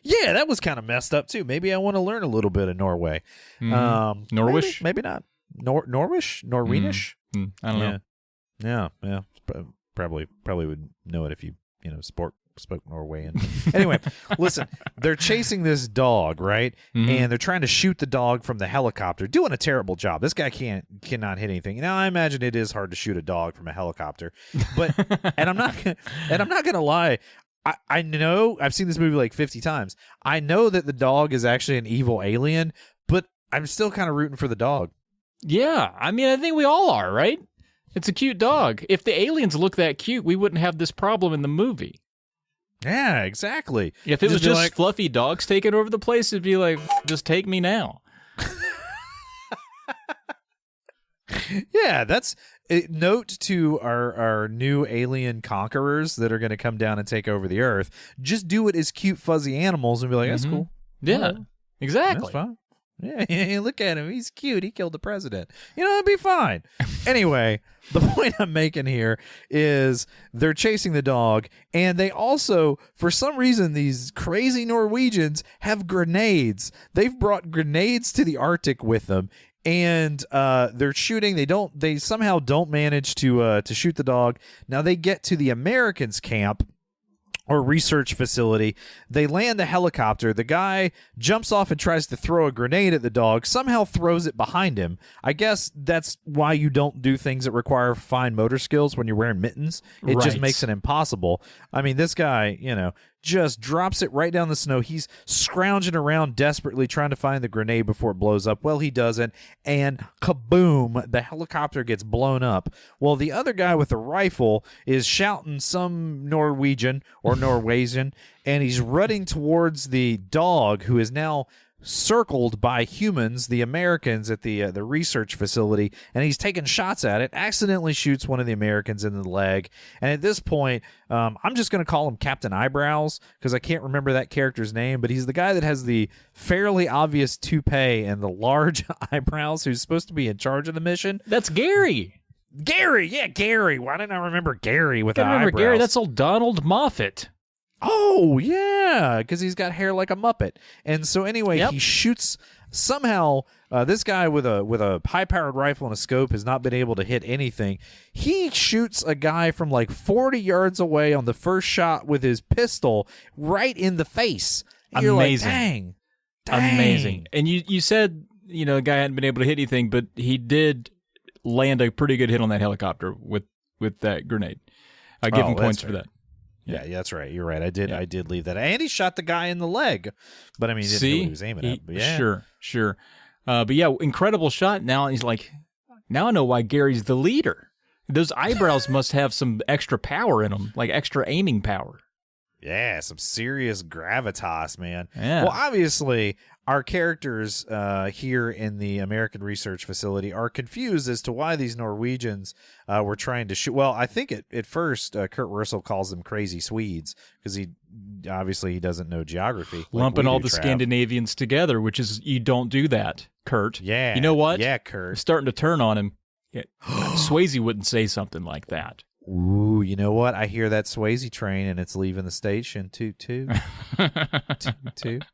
Yeah, that was kind of messed up, too. Maybe I want to learn a little bit of Norway. Norwish? Maybe not. Norwish? Norwegish? I don't know. Yeah. Probably would know it if you spoke Norwegian. Anyway, listen, they're chasing this dog, right? And they're trying to shoot the dog from the helicopter, doing a terrible job. This guy cannot hit anything. Now, I imagine it is hard to shoot a dog from a helicopter, but and I'm not gonna lie. I know I've seen this movie like 50 times. I know that the dog is actually an evil alien, but I'm still kind of rooting for the dog. Yeah, I mean, I think we all are, right? It's a cute dog. If the aliens look that cute, we wouldn't have this problem in the movie. Yeah, exactly. If it was just fluffy dogs taking over the place, it'd be like, just take me now. Yeah, that's note to our new alien conquerors that are going to come down and take over the Earth. Just do it as cute, fuzzy animals and be like, that's cool. Yeah, right. Exactly. That's fine. Yeah, look at him. He's cute. He killed the president. It'd be fine. Anyway, the point I'm making here is they're chasing the dog, and they also, for some reason, these crazy Norwegians have grenades. They've brought grenades to the Arctic with them, and they're shooting. They somehow don't manage to shoot the dog. Now they get to the Americans' camp or research facility. They land the helicopter. The guy jumps off and tries to throw a grenade at the dog, somehow throws it behind him. I guess that's why you don't do things that require fine motor skills when you're wearing mittens. It just makes it impossible. I mean, this guy, just drops it right down the snow. He's scrounging around desperately trying to find the grenade before it blows up. Well, he doesn't, and kaboom, the helicopter gets blown up. Well, the other guy with the rifle is shouting some Norwegian or Norwegian, and he's running towards the dog, who is now circled by humans, the Americans at the research facility, and he's taking shots at it, accidentally shoots one of the Americans in the leg. And at this point, I'm just going to call him Captain Eyebrows because I can't remember that character's name, but he's the guy that has the fairly obvious toupee and the large eyebrows, who's supposed to be in charge of the mission. That's Gary. Gary. Why didn't I remember Gary with the eyebrows? Gary, that's old Donald Moffat. Oh, yeah, because he's got hair like a Muppet. And so anyway, he shoots somehow. This guy with a high-powered rifle and a scope has not been able to hit anything. He shoots a guy from like 40 yards away on the first shot with his pistol right in the face. And you're like, dang. Amazing. And you said, the guy hadn't been able to hit anything, but he did land a pretty good hit on that helicopter with that grenade. I give him points for that. Yeah, that's right. You're right. I did leave that. And he shot the guy in the leg. But I mean, he didn't know what he was aiming at. But yeah. Sure. But yeah, incredible shot. Now he's like, now I know why Gary's the leader. Those eyebrows must have some extra power in them, like extra aiming power. Yeah, some serious gravitas, man. Yeah. Well, obviously, our characters here in the American Research Facility are confused as to why these Norwegians were trying to shoot. Well, I think at first, Kurt Russell calls them crazy Swedes because he doesn't know geography. Lumping all the Scandinavians together, which is, you don't do that, Kurt. Yeah. You know what? Yeah, Kurt. I'm starting to turn on him. Swayze wouldn't say something like that. Ooh, you know what? I hear that Swayze train and it's leaving the station. Toot, toot. Toot, toot.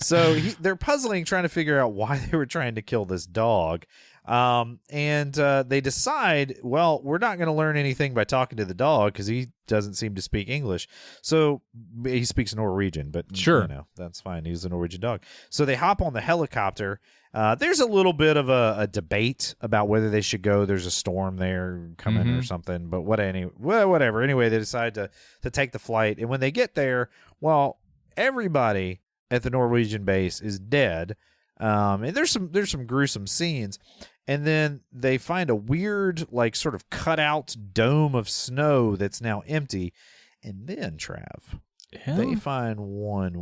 So they're puzzling, trying to figure out why they were trying to kill this dog. And they decide, well, we're not going to learn anything by talking to the dog because he doesn't seem to speak English. So he speaks Norwegian, but sure, that's fine. He's a Norwegian dog. So they hop on the helicopter. There's a little bit of a debate about whether they should go. There's a storm there coming or something, but whatever. Anyway, they decide to take the flight. And when they get there, well, everybody at the Norwegian base is dead. And there's some gruesome scenes. And then they find a weird, like, sort of cutout dome of snow that's now empty. And then, Trav, they find one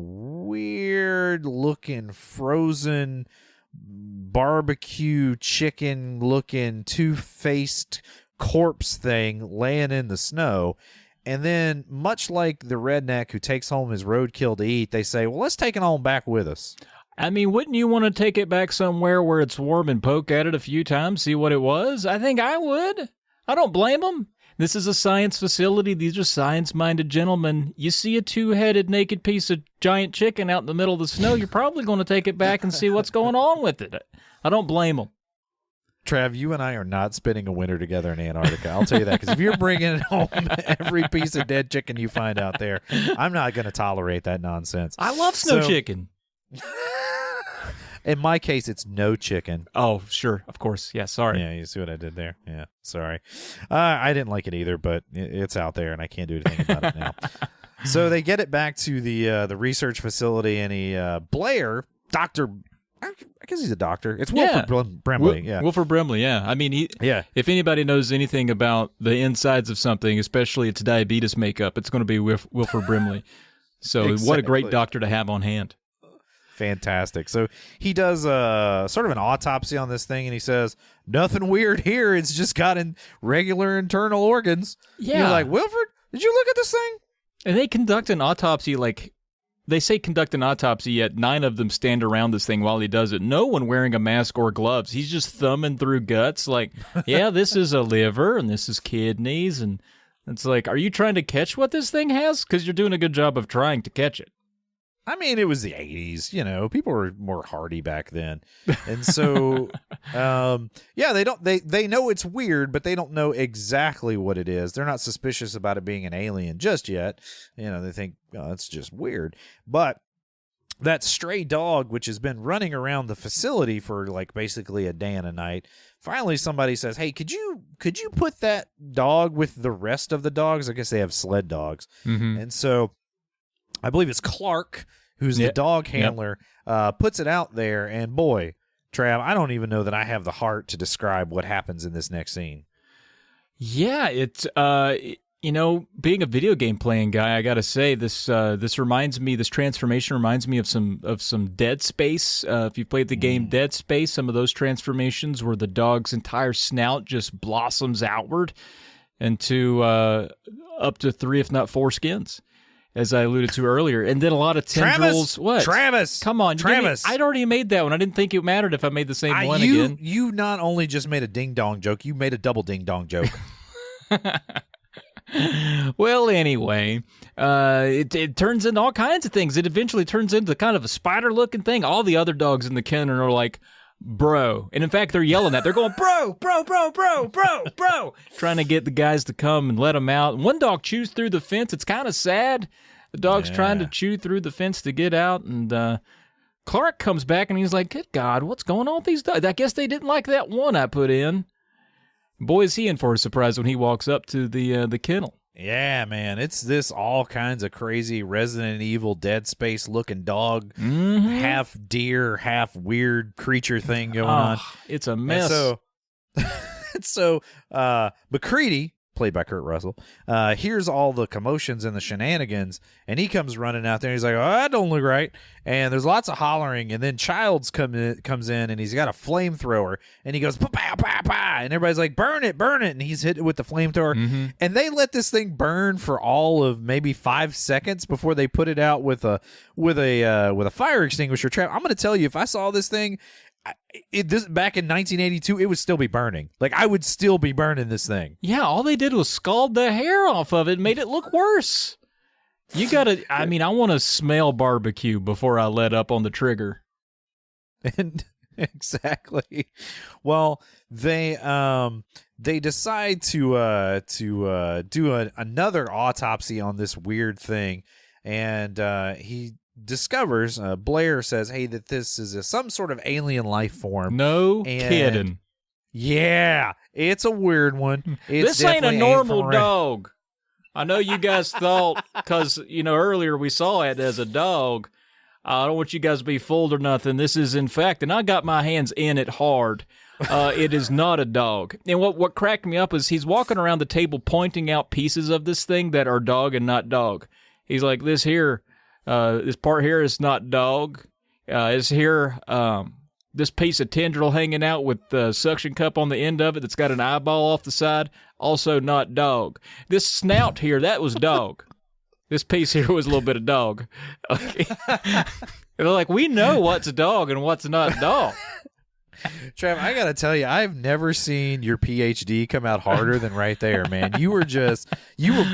weird looking frozen barbecue chicken looking two-faced corpse thing laying in the snow. And then, much like the redneck who takes home his roadkill to eat, they say, well, let's take it on back with us. I mean, wouldn't you want to take it back somewhere where it's warm and poke at it a few times, see what it was? I think I would. I don't blame them. This is a science facility. These are science-minded gentlemen. You see a two-headed naked piece of giant chicken out in the middle of the snow, you're probably going to take it back and see what's going on with it. I don't blame them. Trav, you and I are not spending a winter together in Antarctica. I'll tell you that, because if you're bringing home every piece of dead chicken you find out there, I'm not going to tolerate that nonsense. I love snow chicken. In my case, it's no chicken. Oh, sure. Of course. Yeah, sorry. Yeah, you see what I did there? Yeah, sorry. I didn't like it either, but it's out there, and I can't do anything about it now. So they get it back to the research facility, and Blair, Dr. I guess he's a doctor. It's Wilford Brimley. Wilford Brimley, yeah. I mean, if anybody knows anything about the insides of something, especially its diabetes makeup, it's going to be Wilford Brimley. So Exactly. What a great doctor to have on hand. Fantastic. So he does sort of an autopsy on this thing, and he says, nothing weird here. It's just got regular internal organs. Yeah. You're like, Wilford, did you look at this thing? And they conduct an autopsy, they say conduct an autopsy, yet 9 of them stand around this thing while he does it. No one wearing a mask or gloves. He's just thumbing through guts like, yeah, this is a liver, and this is kidneys. And it's like, are you trying to catch what this thing has? Because you're doing a good job of trying to catch it. I mean, it was the 80s, people were more hardy back then. And so, they know it's weird, but they don't know exactly what it is. They're not suspicious about it being an alien just yet. They think, oh, it's just weird. But that stray dog, which has been running around the facility for basically a day and a night, finally somebody says, hey, could you put that dog with the rest of the dogs? I guess they have sled dogs. Mm-hmm. And so I believe it's Clark, who's the dog handler, puts it out there. And boy, Trav, I don't even know that I have the heart to describe what happens in this next scene. Yeah, it's being a video game playing guy, I gotta say this transformation reminds me of some Dead Space. If you played the game Dead Space, some of those transformations where the dog's entire snout just blossoms outward into up to 3, if not 4 skins, as I alluded to earlier, and then a lot of tendrils. What? Travis, come on, Travis! I'd already made that one. I didn't think it mattered if I made the same one again. You not only just made a ding dong joke, you made a double ding dong joke. Well, anyway, it turns into all kinds of things. It eventually turns into kind of a spider-looking thing. All the other dogs in the kennel are like, bro. And in fact, they're yelling at. They're going, bro, bro, bro, bro, bro, bro, trying to get the guys to come and let them out. One dog chews through the fence. It's kind of sad. The dog's trying to chew through the fence to get out, and Clark comes back, and he's like, good God, what's going on with these dogs? I guess they didn't like that one I put in. Boy, is he in for a surprise when he walks up to the kennel. Yeah, man. It's this all kinds of crazy Resident Evil Dead Space looking dog, half deer, half weird creature thing going on. It's a mess. And so McCready, played by Kurt Russell, hears all the commotions and the shenanigans, and he comes running out there, and he's like, oh, that don't look right. And there's lots of hollering, and then Childs comes in, and he's got a flamethrower, and he goes, pow, pow, pow, pow, and everybody's like, burn it, and he's hit it with the flamethrower, and they let this thing burn for all of maybe 5 seconds before they put it out with a fire extinguisher trap. I'm going to tell you, if I saw this thing, this back in 1982, it would still be burning. I would still be burning this thing. Yeah, all they did was scald the hair off of it and made it look worse. You gotta, I want to smell barbecue before I let up on the trigger. And Exactly. Well, they decide to do another autopsy on this weird thing, and he discovers, Blair says, hey, that this is some sort of alien life form. No And kidding. yeah, it's a weird one. This ain't a normal dog. I know you guys thought, because, earlier we saw it as a dog. I don't want you guys to be fooled or nothing. This is, in fact, and I got my hands in it hard. It is not a dog. And what cracked me up is he's walking around the table pointing out pieces of this thing that are dog and not dog. He's like, this part here is not dog. Is here, this piece of tendril hanging out with the suction cup on the end of it that's got an eyeball off the side, also not dog. This snout here, that was dog. This piece here was a little bit of dog. Okay. They're like, we know what's dog and what's not dog. Trav, I got to tell you, I've never seen your PhD come out harder than right there, man. You were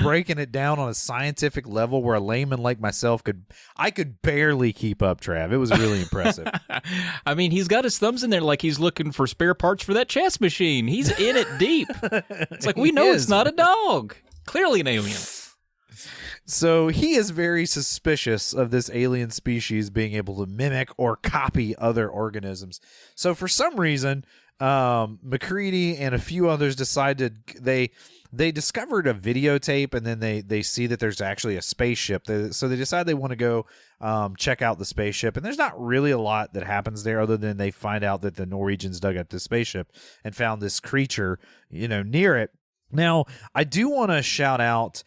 breaking it down on a scientific level where a layman like myself could barely keep up, Trav. It was really impressive. I mean, he's got his thumbs in there like he's looking for spare parts for that chess machine. He's in it deep. It's like, we know it's not a dog. Clearly an alien. So he is very suspicious of this alien species being able to mimic or copy other organisms. So for some reason, McCready and a few others decided they discovered a videotape, and then they see that there's actually a spaceship. So they decide they want to go check out the spaceship. And there's not really a lot that happens there other than they find out that the Norwegians dug up this spaceship and found this creature, near it. Now, I do want to shout out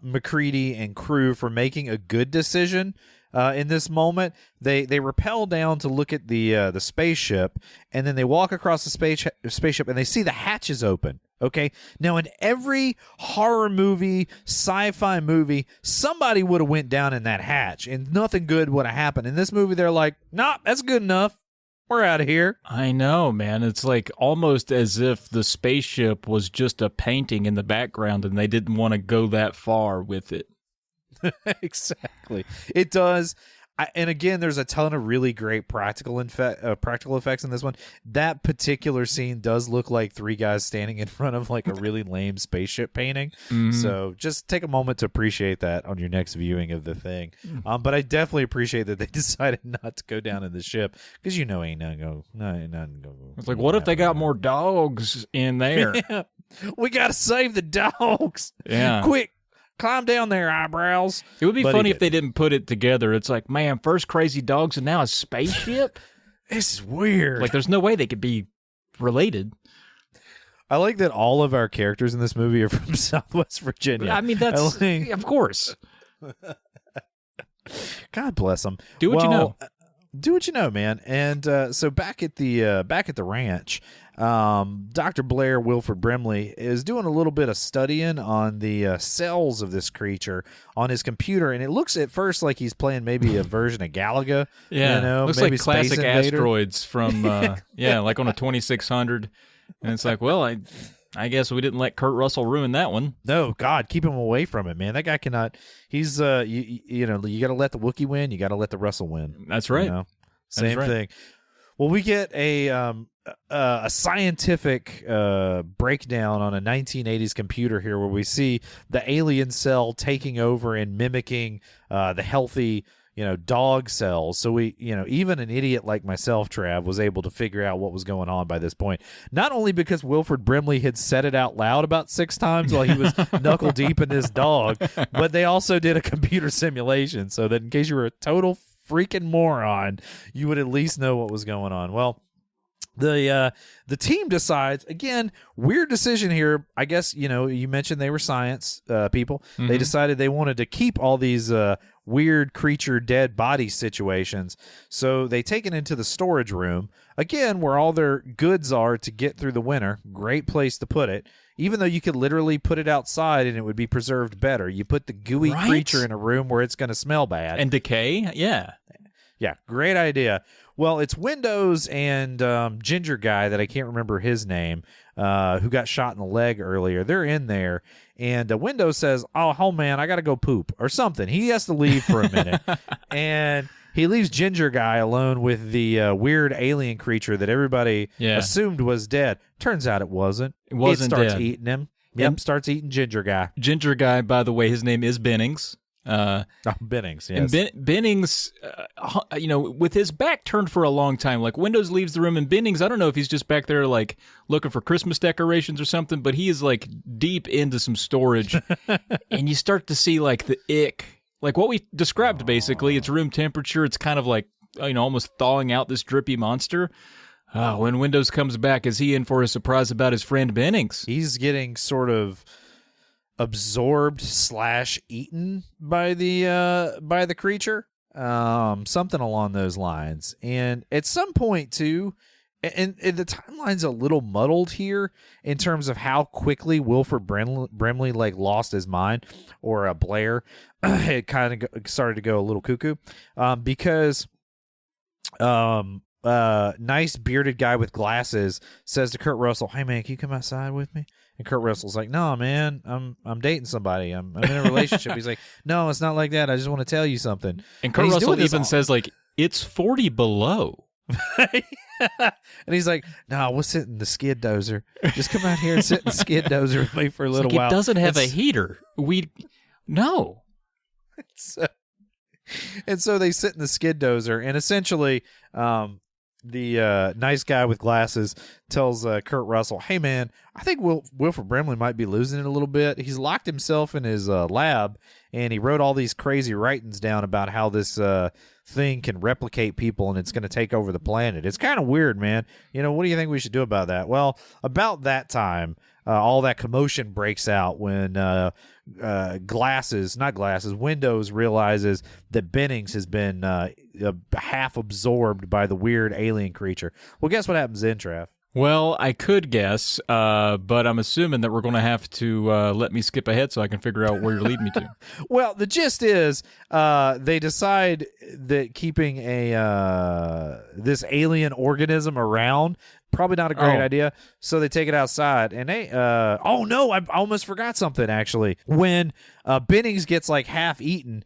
McCready and crew for making a good decision in this moment. They rappel down to look at the spaceship, and then they walk across the spaceship, and they see the hatches open. Okay, now in every horror movie, sci-fi movie, somebody would have went down in that hatch, and nothing good would have happened. In this movie, they're like, "Nah, that's good enough. We're out of here." I know, man. It's like almost as if the spaceship was just a painting in the background and they didn't want to go that far with it. Exactly. It does. And again, there's a ton of really great practical effects in this one. That particular scene does look like three guys standing in front of like a really lame spaceship painting. Mm-hmm. So just take a moment to appreciate that on your next viewing of the thing. But I definitely appreciate that they decided not to go down in the ship because ain't nothing go. It's like, what if they got more dogs in there? Yeah. We got to save the dogs. Yeah. Quick. Climb down there, eyebrows. It would be funny if they didn't put it together. It's like, man, first crazy dogs and now a spaceship? This is weird. Like, there's no way they could be related. I like that all of our characters in this movie are from Southwest Virginia. I mean, that's, of course. God bless them. Do what you know. Do what you know, man. And so back at the ranch, Dr. Blair Wilford Brimley is doing a little bit of studying on the cells of this creature on his computer, and it looks at first like he's playing maybe a version of Galaga. Yeah, looks maybe like classic Space Invader. asteroids from like on a 2600. And it's like, well, I guess we didn't let Kurt Russell ruin that one. No, God, keep him away from it, man. That guy cannot. He's you got to let the Wookiee win. You got to let the Russell win. That's right. Same thing. Well, we get a scientific breakdown on a 1980s computer here, where we see the alien cell taking over and mimicking the healthy dog cells. So we, even an idiot like myself, Trav, was able to figure out what was going on by this point. Not only because Wilford Brimley had said it out loud about 6 times while he was knuckle deep in this dog, but they also did a computer simulation so that in case you were a total freaking moron, you would at least know what was going on. Well, the team decides, again, weird decision here. I guess, you mentioned they were science people. Mm-hmm. They decided they wanted to keep all these weird creature dead body situations. So they take it into the storage room, again, where all their goods are to get through the winter. Great place to put it. Even though you could literally put it outside and it would be preserved better. You put the gooey creature in a room where it's going to smell bad. And decay? Yeah. Yeah, great idea. Well, it's Windows and Ginger guy that I can't remember his name, who got shot in the leg earlier. They're in there, and Windows says, oh man, I got to go poop or something. He has to leave for a minute. And he leaves Ginger Guy alone with the weird alien creature that everybody assumed was dead. Turns out it wasn't. It wasn't It starts dead. eating him. Yep, starts eating Ginger Guy. Ginger Guy, by the way, his name is Bennings. Bennings, yes. And Bennings, with his back turned for a long time, like Windows leaves the room, and Bennings, I don't know if he's just back there like looking for Christmas decorations or something, but he is like deep into some storage, and you start to see like the ick, like what we described basically. It's room temperature. It's kind of like almost thawing out this drippy monster. When Windows comes back, is he in for a surprise about his friend Bennings? He's getting sort of absorbed / eaten by the creature, something along those lines. And at some point too, and the timeline's a little muddled here in terms of how quickly Wilford Brimley like lost his mind, or Blair had kind of started to go a little cuckoo, because nice bearded guy with glasses says to Kurt Russell, "Hey man, can you come outside with me?" And Kurt Russell's like, "No, man, I'm dating somebody. I'm in a relationship." He's like, "No, it's not like that. I just want to tell you something." And Kurt Russell even says like, "It's 40 below." And he's like, "No, we'll sit in the skid dozer. Just come out here and sit in the skid dozer with me for a little while." It doesn't have a heater. No. And so they sit in the skid dozer, and essentially, the nice guy with glasses tells Kurt Russell, "Hey man, I think Wilford Brimley might be losing it a little bit. He's locked himself in his lab, and he wrote all these crazy writings down about how this thing can replicate people, and it's going to take over the planet. It's kind of weird, man. What do you think we should do about that?" Well, about that time, all that commotion breaks out when Windows realizes that Bennings has been half absorbed by the weird alien creature. Well, guess what happens then, Trav? Well, I could guess, but I'm assuming that we're going to have to let me skip ahead so I can figure out where you're leading me to. Well, the gist is they decide that keeping this alien organism around probably not a great idea, so they take it outside, and they oh no, I almost forgot something actually. When Bennings gets like half eaten,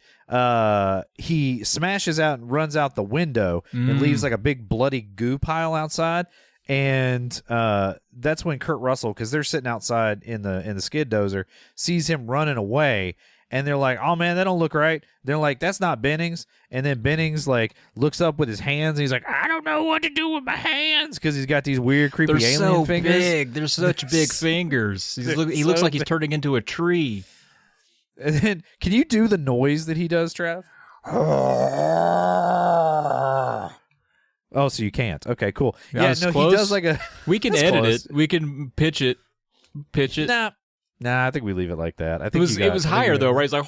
he smashes out and runs out the window and leaves like a big bloody goo pile outside. And that's when Kurt Russell, because they're sitting outside in the skid dozer, sees him running away, and they're like, "Oh man, that don't look right." They're like, "That's not Bennings." And then Bennings like looks up with his hands, and he's like, "I don't know what to do with my hands," because he's got these weird, creepy alien fingers. Big. They're such big fingers. He looks like he's turning into a tree. And then, can you do the noise that he does, Trav? Oh, so you can't. Okay, cool. Yeah, no, close. He does like a... We can edit it. We can pitch it. Nah, I think we leave it like that. I think it was higher, though, right? It's like...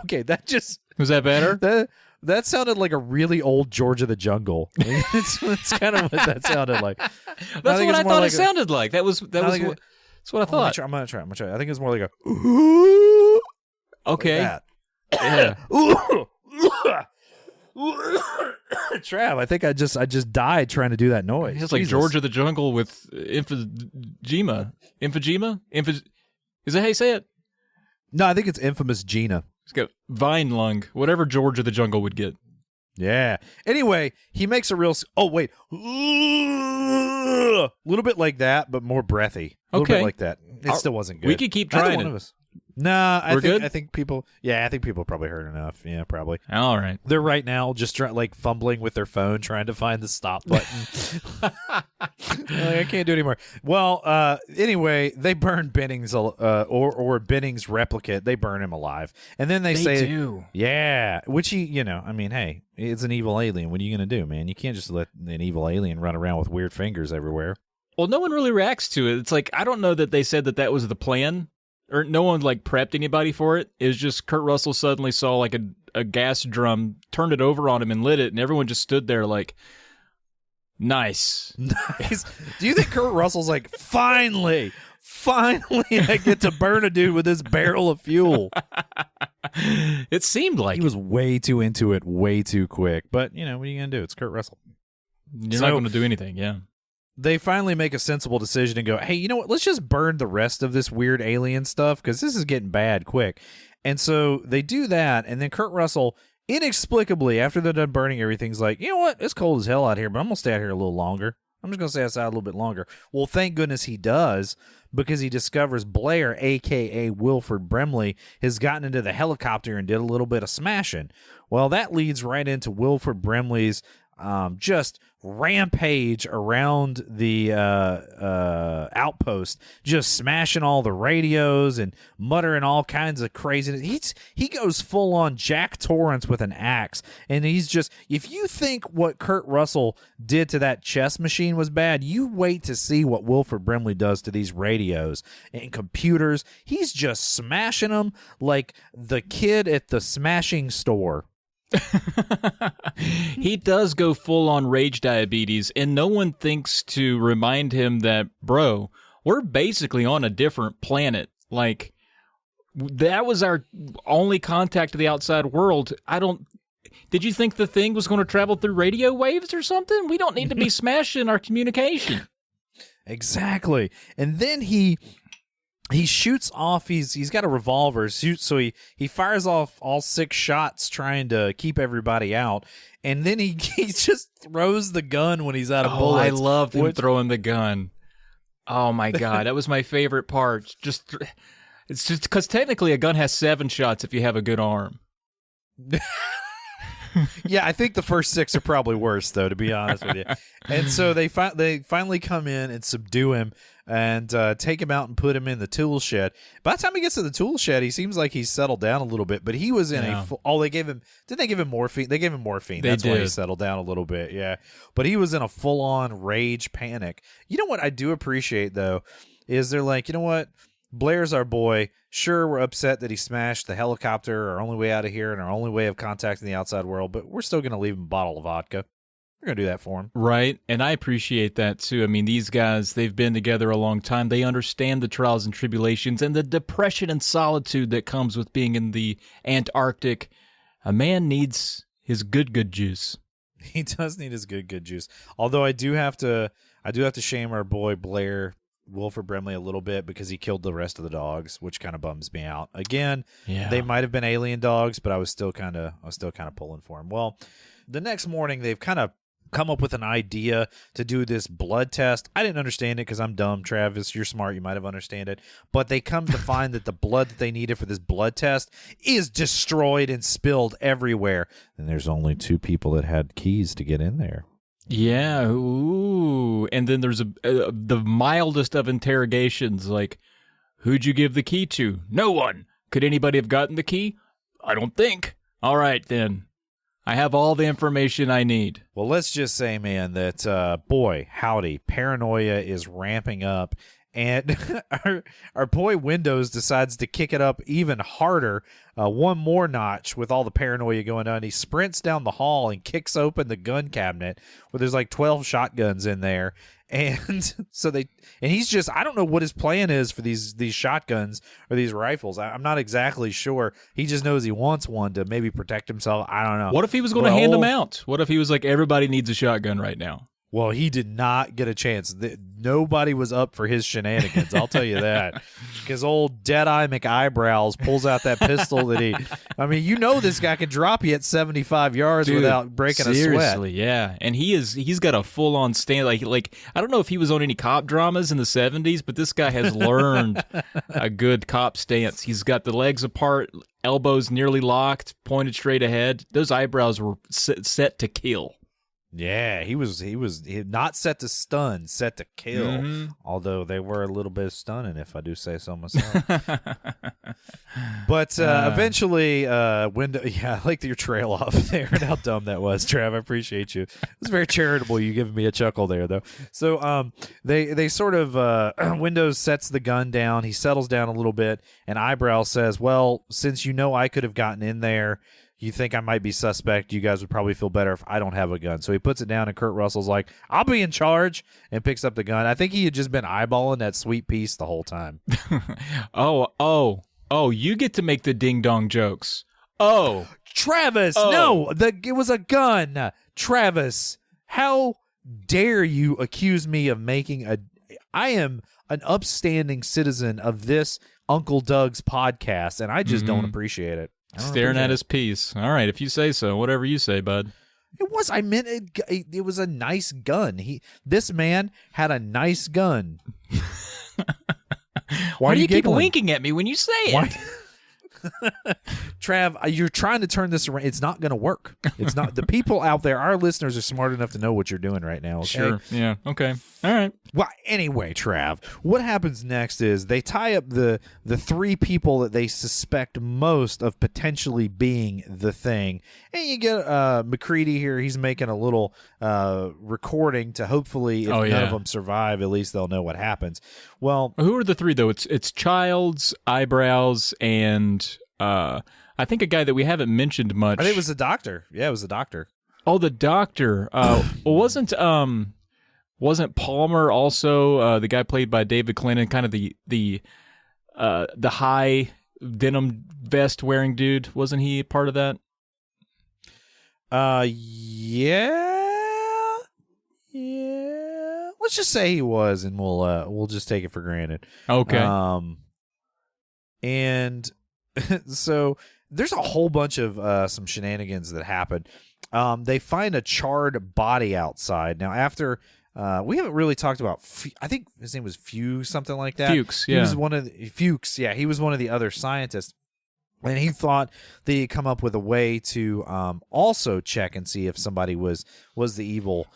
Okay, that just... Was that better? That sounded like a really old George of the Jungle. It's kind of what that sounded like. That's what I thought it sounded like. That's what I thought. I'm gonna try. I think it's more like a... Okay. Like yeah. Trav, I think I just died trying to do that noise. It's like George of the Jungle with emphysema. Is that how you say it? No, I think it's infamous Gina. It's got vine lung, whatever George of the Jungle would get. Yeah. Anyway, he makes a real... Oh, wait. A little bit like that, but more breathy. A little bit like that. It still wasn't good. We could keep trying it. Nah, I good? think people... Yeah, I think people probably heard enough. Yeah, probably. All right. They're right now just fumbling with their phone, trying to find the stop button. I can't do it anymore. Well, anyway, they burn Bennings, or Bennings' replicate. They burn him alive. And then they say... do. Yeah, which hey, it's an evil alien. What are you going to do, man? You can't just let an evil alien run around with weird fingers everywhere. Well, no one really reacts to it. It's like, I don't know that they said that was the plan. Or no one prepped anybody for it. It was just Kurt Russell suddenly saw a gas drum, turned it over on him and lit it, and everyone just stood there like, nice. Nice. Do you think Kurt Russell's like, finally I get to burn a dude with this barrel of fuel? It seemed like he was way too into it, way too quick. But what are you gonna do? It's Kurt Russell. You're not going to do anything, yeah. they finally make a sensible decision and go, hey, you know what? Let's just burn the rest of this weird alien stuff because this is getting bad quick. And so they do that, and then Kurt Russell, inexplicably, after they're done burning everything's like, you know what? It's cold as hell out here, but I'm going to stay out here a little longer. I'm just going to stay outside a little bit longer. Well, thank goodness he does, because he discovers Blair, a.k.a. Wilford Brimley, has gotten into the helicopter and did a little bit of smashing. Well, that leads right into Wilford Brimley's just rampage around the outpost, just smashing all the radios and muttering all kinds of craziness. He goes full on Jack Torrance with an axe, and he's just, if you think what Kurt Russell did to that chess machine was bad, you wait to see what Wilford Brimley does to these radios and computers. He's just smashing them like the kid at the smashing store. He does go full on rage diabetes, and no one thinks to remind him that, bro, we're basically on a different planet. Like, that was our only contact to the outside world. Did you think the thing was going to travel through radio waves or something? We don't need to be smashing our communication. Exactly. And then he shoots off, he's got a revolver, so he fires off all 6 shots trying to keep everybody out, and then he just throws the gun when he's out of bullets. I loved him throwing the gun. Oh my God, that was my favorite part. It's just because technically a gun has 7 shots if you have a good arm. Yeah, I think the first 6 are probably worse, though, to be honest with you. And so they finally come in and subdue him and take him out and put him in the tool shed. By the time he gets to the tool shed, he seems like he's settled down a little bit, but he was in they gave him morphine? They gave him morphine. That's why he settled down a little bit, yeah. But he was in a full-on rage panic. You know what I do appreciate, though, is they're like, you know what? Blair's our boy. Sure, we're upset that he smashed the helicopter, our only way out of here and our only way of contacting the outside world, but we're still going to leave him a bottle of vodka. We're going to do that for him. Right, and I appreciate that, too. I mean, these guys, they've been together a long time. They understand the trials and tribulations and the depression and solitude that comes with being in the Antarctic. A man needs his good juice. He does need his good juice. Although I do have to shame our boy Blair Wilford Brimley a little bit because he killed the rest of the dogs, which kind of bums me out. Again, They might have been alien dogs, but I was still kind of pulling for him. Well, the next morning they've kind of come up with an idea to do this blood test. I didn't understand it because I'm dumb. Travis, you're smart. You might have understand it. But they come to find that the blood that they needed for this blood test is destroyed and spilled everywhere. And there's only 2 people that had keys to get in there. Yeah, ooh. And then there's the mildest of interrogations, like, who'd you give the key to? No one. Could anybody have gotten the key? I don't think. All right, then. I have all the information I need. Well, let's just say, man, that, boy, howdy, paranoia is ramping up. And our boy Windows decides to kick it up even harder, one more notch with all the paranoia going on. He sprints down the hall and kicks open the gun cabinet where there's like 12 shotguns in there. And so he's just, I don't know what his plan is for these shotguns or these rifles. I'm not exactly sure. He just knows he wants one to maybe protect himself. I don't know. What if he was going to hand them out? What if he was like, everybody needs a shotgun right now? Well, he did not get a chance. Nobody was up for his shenanigans, I'll tell you that. Because old Deadeye McEyebrows pulls out that pistol that this guy can drop you at 75 yards without breaking a sweat. Seriously, yeah. And he's got a full-on stand. Like I don't know if he was on any cop dramas in the 70s, but this guy has learned a good cop stance. He's got the legs apart, elbows nearly locked, pointed straight ahead. Those eyebrows were set to kill. Yeah, he was not set to stun, set to kill. Mm-hmm. Although they were a little bit stunning, if I do say so myself. But eventually, I like your trail off there and how dumb that was, Trav. I appreciate you. It was very charitable. You giving me a chuckle there, though. So they sort of Windows sets the gun down. He settles down a little bit, and Eyebrow says, "Well, since I could have gotten in there." You think I might be suspect, you guys would probably feel better if I don't have a gun. So he puts it down, and Kurt Russell's like, I'll be in charge, and picks up the gun. I think he had just been eyeballing that sweet piece the whole time. Oh, you get to make the ding-dong jokes. Oh. Travis, no, it was a gun. Travis, how dare you accuse me of making I am an upstanding citizen of this Uncle Doug's podcast, and I just don't appreciate it. Staring at his piece. All right, if you say so. Whatever you say, bud. I meant it was a nice gun. This man had a nice gun. Why do you keep winking at me when you say it? Trav, you're trying to turn this around. It's not going to work. It's not. The people out there, our listeners, are smart enough to know what you're doing right now. Okay? Sure. Yeah. Okay. All right. Well, anyway, Trav, what happens next is they tie up the three people that they suspect most of potentially being the thing, and you get McCready here. He's making a little recording to hopefully, if none of them survive, at least they'll know what happens. Well, who are the three though? It's Childs, Eyebrows, and I think a guy that we haven't mentioned much. I think it was the doctor. Yeah, it was the doctor. Oh, the doctor. Wasn't Palmer also the guy played by David Clinton, kind of the high denim vest wearing dude? Wasn't he part of that? Yeah. Let's just say he was, and we'll just take it for granted. Okay. And so there's a whole bunch of some shenanigans that happen. They find a charred body outside. Now, after we haven't really talked about, I think his name was Fuchs, something like that. Fuchs, yeah. He was one of the other scientists. And he thought that he'd come up with a way to also check and see if somebody was the evil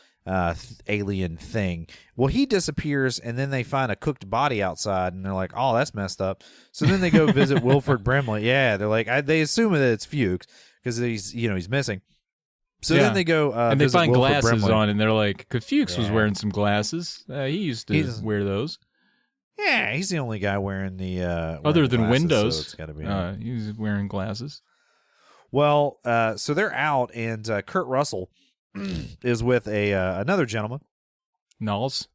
alien thing. Well, he disappears, and then they find a cooked body outside, and they're like, "Oh, that's messed up." So then they go visit Wilford Brimley. Yeah, they're like, they assume that it's Fuchs because he's missing. So then they go and they find Wilford glasses Brimley. on, and they're like, "Cause Fuchs was wearing some glasses. He used to wear those." Yeah, he's the only guy wearing the other than glasses, Windows. So it's gotta be he's wearing glasses. Well, so they're out, and Kurt Russell is with another gentleman. Knowles,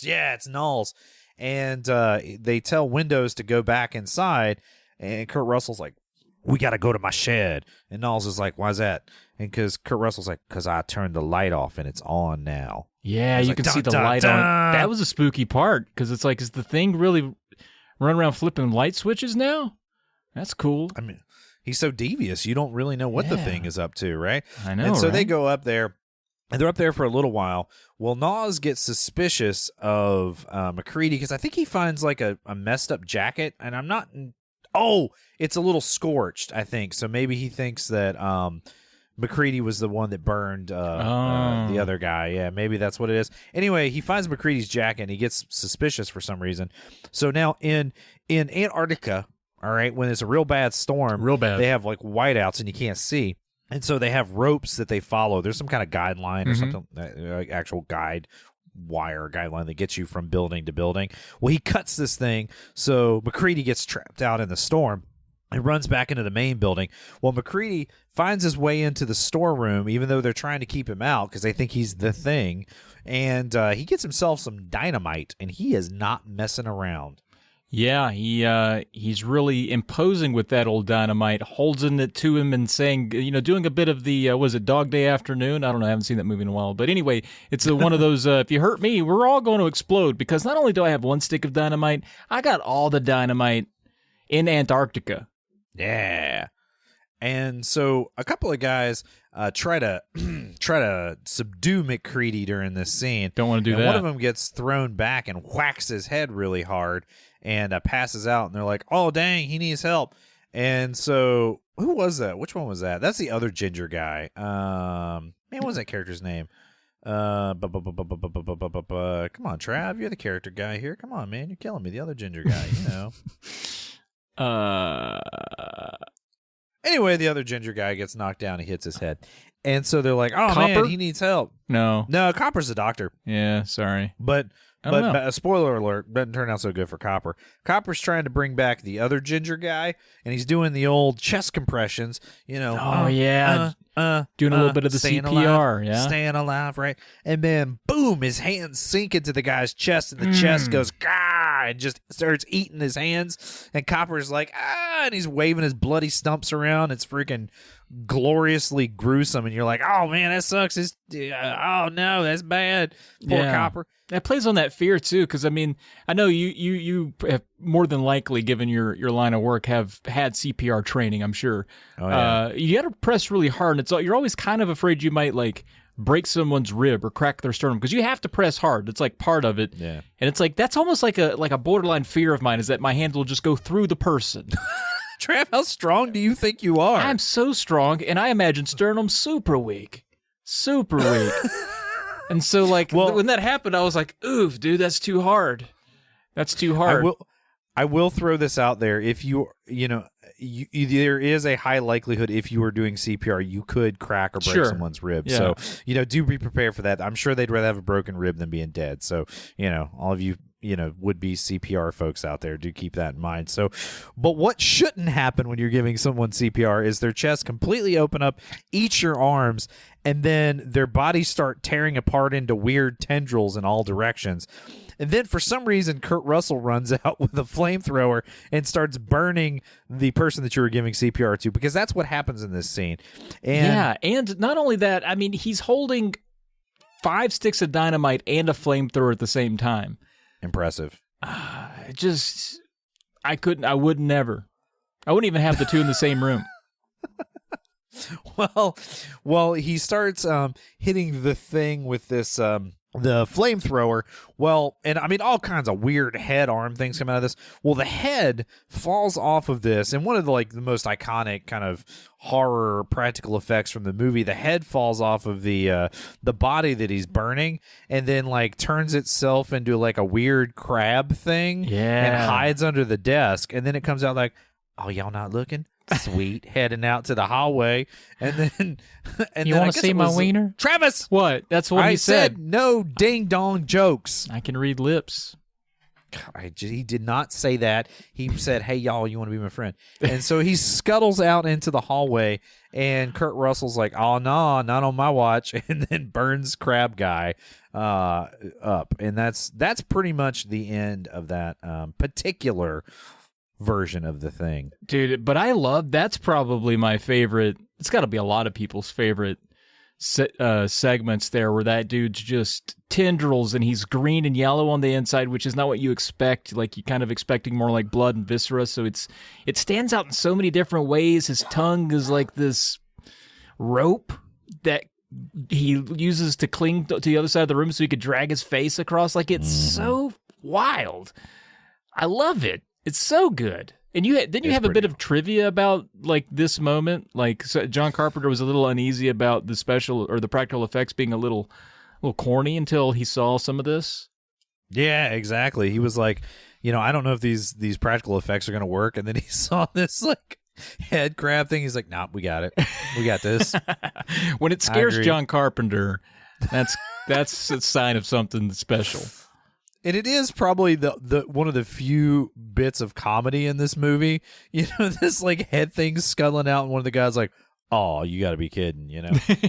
yeah, it's Knowles. And they tell Windows to go back inside, and Kurt Russell's like, "We got to go to my shed." And Knowles is like, "Why's that?" And because Kurt Russell's like, "Because I turned the light off, and it's on now." Yeah, you can see the light on. That was a spooky part, because it's like, is the thing really running around flipping light switches now? That's cool. I mean, he's so devious, you don't really know what the thing is up to, right? I know, And so right? they go up there, and they're up there for a little while. Well, Nas gets suspicious of McCready, because I think he finds like a messed up jacket, and I'm not... Oh, it's a little scorched, I think. So maybe he thinks that McCready was the one that burned the other guy. Yeah, maybe that's what it is. Anyway, he finds McCready's jacket, and he gets suspicious for some reason. So now in Antarctica, all right, when it's a real bad storm, they have like whiteouts and you can't see. And so they have ropes that they follow. There's some kind of guideline or something, actual guideline that gets you from building to building. Well, he cuts this thing, so McCready gets trapped out in the storm. He runs back into the main building. Well, McCready finds his way into the storeroom, even though they're trying to keep him out because they think he's the thing. And he gets himself some dynamite, and he is not messing around. Yeah, he's really imposing with that old dynamite, holding it to him and saying, doing a bit of the, was it Dog Day Afternoon? I don't know, I haven't seen that movie in a while. But anyway, it's one of those, if you hurt me, we're all going to explode, because not only do I have one stick of dynamite, I got all the dynamite in Antarctica. Yeah. And so a couple of guys try to subdue McCready during this scene. Don't want to do that. One of them gets thrown back and whacks his head really hard and passes out. And they're like, "Oh, dang, he needs help." And so who was that? Which one was that? That's the other ginger guy. Man, what was that character's name? Come on, Trav, you're the character guy here. Come on, man, you're killing me. The other ginger guy, Anyway, the other ginger guy gets knocked down. He hits his head. And so they're like, "Oh, Copper? man, he needs help." No, Copper's the doctor. Yeah, sorry. But spoiler alert, doesn't turn out so good for Copper. Copper's trying to bring back the other ginger guy, and he's doing the old chest compressions, doing a little bit of the staying CPR, alive, staying alive, right? And then, boom, his hands sink into the guy's chest, and the chest goes, "Gah!" and just starts eating his hands. And Copper's like, and he's waving his bloody stumps around. It's freaking gloriously gruesome. And you're like, oh, man, that sucks. Oh, no, that's bad. Poor Copper. That plays on that fear, too, because, I mean, I know you have more than likely, given your line of work, have had CPR training, I'm sure. Oh, yeah. You got to press really hard, and you're always kind of afraid you might, like, break someone's rib or crack their sternum, because you have to press hard. It's, like, part of it. Yeah. And it's like, that's almost like a borderline fear of mine, is that my hand will just go through the person. Trav, how strong do you think you are? I'm so strong, and I imagine sternum super weak. Super weak. And so, like, when that happened, I was like, oof, dude, that's too hard. That's too hard. I will throw this out there. If there is a high likelihood if you were doing CPR, you could crack or break someone's rib. Yeah. So, do be prepared for that. I'm sure they'd rather have a broken rib than being dead. So, all of you, would-be CPR folks out there, do keep that in mind. So, but what shouldn't happen when you're giving someone CPR is their chest completely open up, eat your arms, and then their bodies start tearing apart into weird tendrils in all directions. And then for some reason, Kurt Russell runs out with a flamethrower and starts burning the person that you were giving CPR to, because that's what happens in this scene. And not only that, I mean, he's holding 5 sticks of dynamite and a flamethrower at the same time. Impressive. I would never. I wouldn't even have the two in the same room. Well, he starts hitting the thing with this the flamethrower. Well, and I mean all kinds of weird head arm things come out of this. Well, the head falls off of this, and one of the most iconic kind of horror practical effects from the movie, the head falls off of the body that he's burning, and then turns itself into like a weird crab thing, and hides under the desk, and then it comes out like, oh, y'all not looking? Sweet, heading out to the hallway, and then you want to see my wiener, Travis? What? That's what he said. No ding dong jokes. I can read lips. He did not say that. He said, "Hey y'all, you want to be my friend?" And so he scuttles out into the hallway, and Kurt Russell's like, "Oh no, not on my watch," and then burns Crab Guy up, and that's pretty much the end of that particular version of the thing, dude. But that's probably my favorite. It's got to be a lot of people's favorite segments there, where that dude's just tendrils and he's green and yellow on the inside, which is not what you expect. Like, you kind of expecting more like blood and viscera, so it stands out in so many different ways. His tongue is like this rope that he uses to cling to the other side of the room so he could drag his face across. Like, it's so wild. I love it. It's so good. And you have a bit of trivia about this moment. So John Carpenter was a little uneasy about the special or the practical effects being a little corny until he saw some of this. Yeah, exactly. He was like, I don't know if these practical effects are going to work. And then he saw this head crab thing. He's like, nah, we got it. We got this. When it scares John Carpenter, that's a sign of something special. And it is probably the one of the few bits of comedy in this movie. This head thing scuttling out, and one of the guys like, "Oh, you got to be kidding,"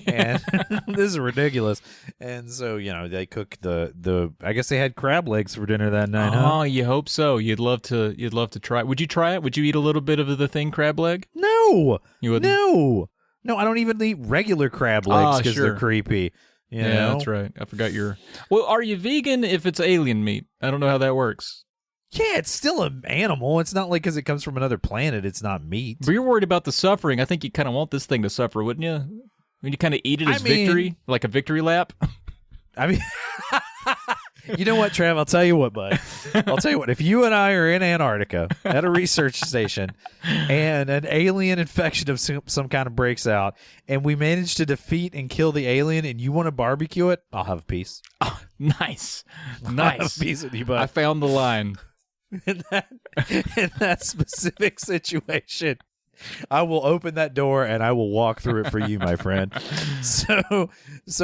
And this is ridiculous. And so they cook the. I guess they had crab legs for dinner that night. Oh, huh? You hope so. You'd love to try. Would you try it? Would you eat a little bit of the thing crab leg? No, you wouldn't. No, I don't even eat regular crab legs because they're creepy. Yeah, that's right. I forgot Well, are you vegan if it's alien meat? I don't know how that works. Yeah, it's still an animal. It's not like because it comes from another planet, it's not meat. But you're worried about the suffering. I think you kind of want this thing to suffer, wouldn't you? When you kind of eat it as victory, like a victory lap. I mean, you know what, Trav? I'll tell you what, bud. I'll tell you what. If you and I are in Antarctica at a research station and an alien infection of some kind of breaks out, and we manage to defeat and kill the alien, and you want to barbecue it, I'll have a piece. Oh, nice. I'll have a piece with you, bud. I found the line. In that specific situation, I will open that door and I will walk through it for you, my friend. So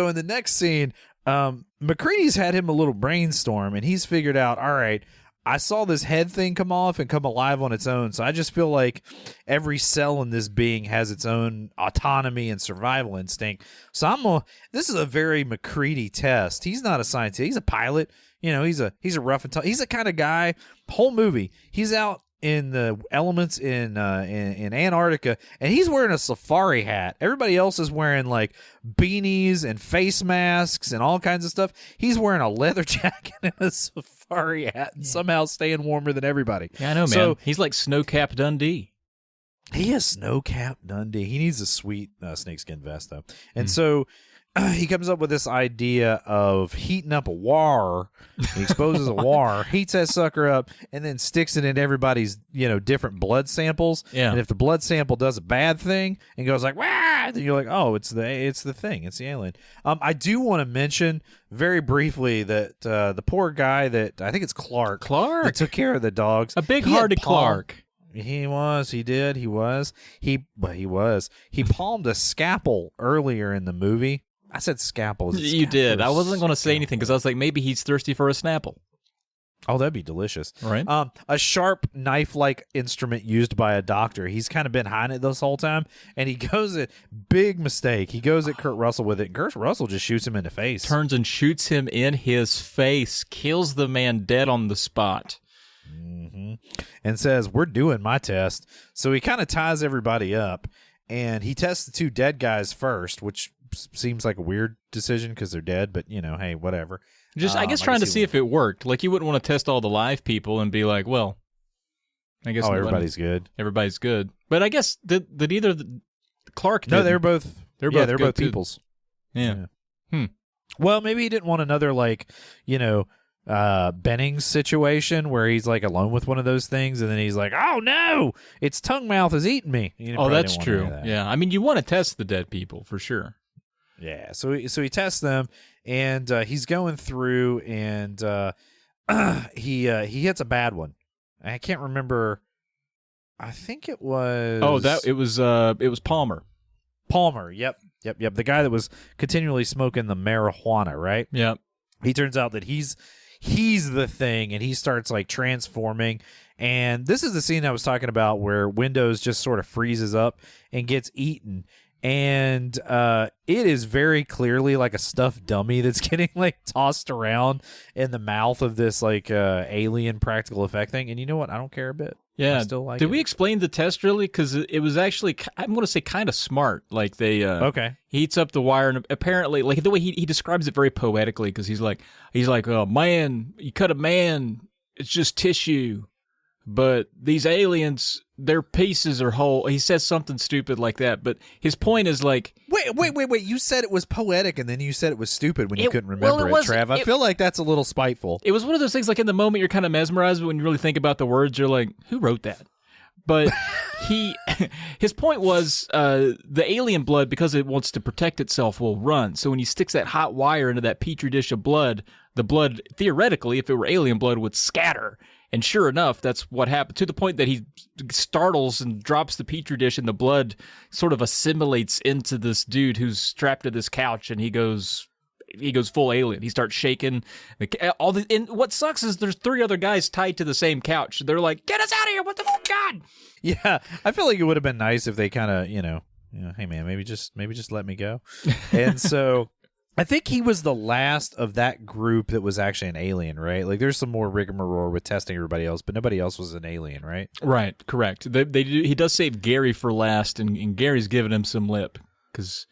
in the next scene, McCready's had him a little brainstorm, and he's figured out, all right, I saw this head thing come off and come alive on its own, so I just feel like every cell in this being has its own autonomy and survival instinct. So this is a very McCready test. He's not a scientist. He's a pilot. he's a rough and tough. He's the kind of guy. Whole movie, he's out in the elements in Antarctica, and he's wearing a safari hat. Everybody else is wearing like beanies and face masks and all kinds of stuff. He's wearing a leather jacket and a safari hat, and somehow staying warmer than everybody. Yeah, I know, man. So, he's like Snowcap Dundee. He is Snowcap Dundee. He needs a sweet snakeskin vest, though. And so he comes up with this idea of heating up a war. He exposes a war, heats that sucker up, and then sticks it in everybody's, different blood samples. Yeah. And if the blood sample does a bad thing and goes like, wah, then you're like, oh, it's the thing. It's the alien. I do want to mention very briefly that the poor guy that, I think it's Clark. That took care of the dogs. A big-hearted Clark. He was. He did. He was. He palmed a scalpel earlier in the movie. I said scalpel. You did. I wasn't going to say anything because I was like, maybe he's thirsty for a Snapple. Oh, that'd be delicious. Right. A sharp knife-like instrument used by a doctor. He's kind of been hiding it this whole time, and he goes at big mistake. He goes at Kurt Russell with it, and Kurt Russell just shoots him in the face. Turns and shoots him in his face. Kills the man dead on the spot. Mm-hmm. And says, we're doing my test. So he kind of ties everybody up, and he tests the two dead guys first, which seems like a weird decision because they're dead, but hey, whatever. I guess trying to see if it worked. Like, you wouldn't want to test all the live people and be like, well, I guess everybody's good. Everybody's good. But I guess did either Clark? No, they're both. They're both too. peoples. Yeah. Well, maybe he didn't want another Bennings situation where he's like alone with one of those things, and then he's like, oh no, its tongue mouth is eating me. That's true. Yeah, I mean, you want to test the dead people for sure. Yeah, so he tests them, and he's going through, and he hits a bad one. I can't remember. I think it was. It was Palmer. Palmer. Yep. The guy that was continually smoking the marijuana, right? Yep. He turns out that he's the thing, and he starts like transforming. And this is the scene I was talking about where Windows just sort of freezes up and gets eaten. And it is very clearly like a stuffed dummy that's getting like tossed around in the mouth of this like alien practical effect thing. And you know what? I don't care a bit. Yeah. I still like Did we explain the test really? Because it was actually, I'm going to say, kind of smart. Like they heats up the wire, and apparently, like the way he describes it very poetically, because he's like, oh man, you cut a man, it's just tissue. But these aliens, their pieces are whole. He says something stupid like that. But his point is like... Wait. You said it was poetic, and then you said it was stupid when you couldn't remember it, Trav. I feel like that's a little spiteful. It was one of those things, like in the moment, you're kind of mesmerized, but when you really think about the words, you're like, who wrote that? But his point was the alien blood, because it wants to protect itself, will run. So when he sticks that hot wire into that petri dish of blood, the blood, theoretically, if it were alien blood, would scatter. And sure enough, that's what happened, to the point that he startles and drops the petri dish, and the blood sort of assimilates into this dude who's strapped to this couch, and he goes full alien. He starts shaking. And what sucks is there's 3 other guys tied to the same couch. They're like, "Get us out of here! What the fuck, God?" Yeah, I feel like it would have been nice if they kind of, hey man, maybe just let me go. And so I think he was the last of that group that was actually an alien, right? Like, there's some more rigmarole with testing everybody else, but nobody else was an alien, right? Right, correct. He does save Gary for last, and Gary's giving him some lip, because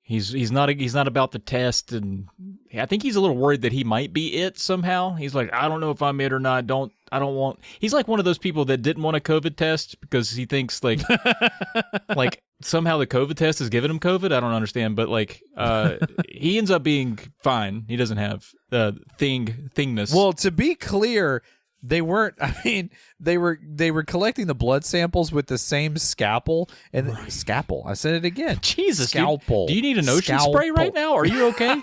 he's not about the test, and I think he's a little worried that he might be it somehow. He's like, I don't know if I'm it or not. I don't want. He's like one of those people that didn't want a COVID test because he thinks like like somehow the COVID test is giving him COVID. I don't understand, but like he ends up being fine. He doesn't have thingness. Well, to be clear, they weren't. I mean, they were collecting the blood samples with the same scalpel and scalpel. I said it again. Jesus, scalpel. Do you need an ocean spray right now? Are you okay?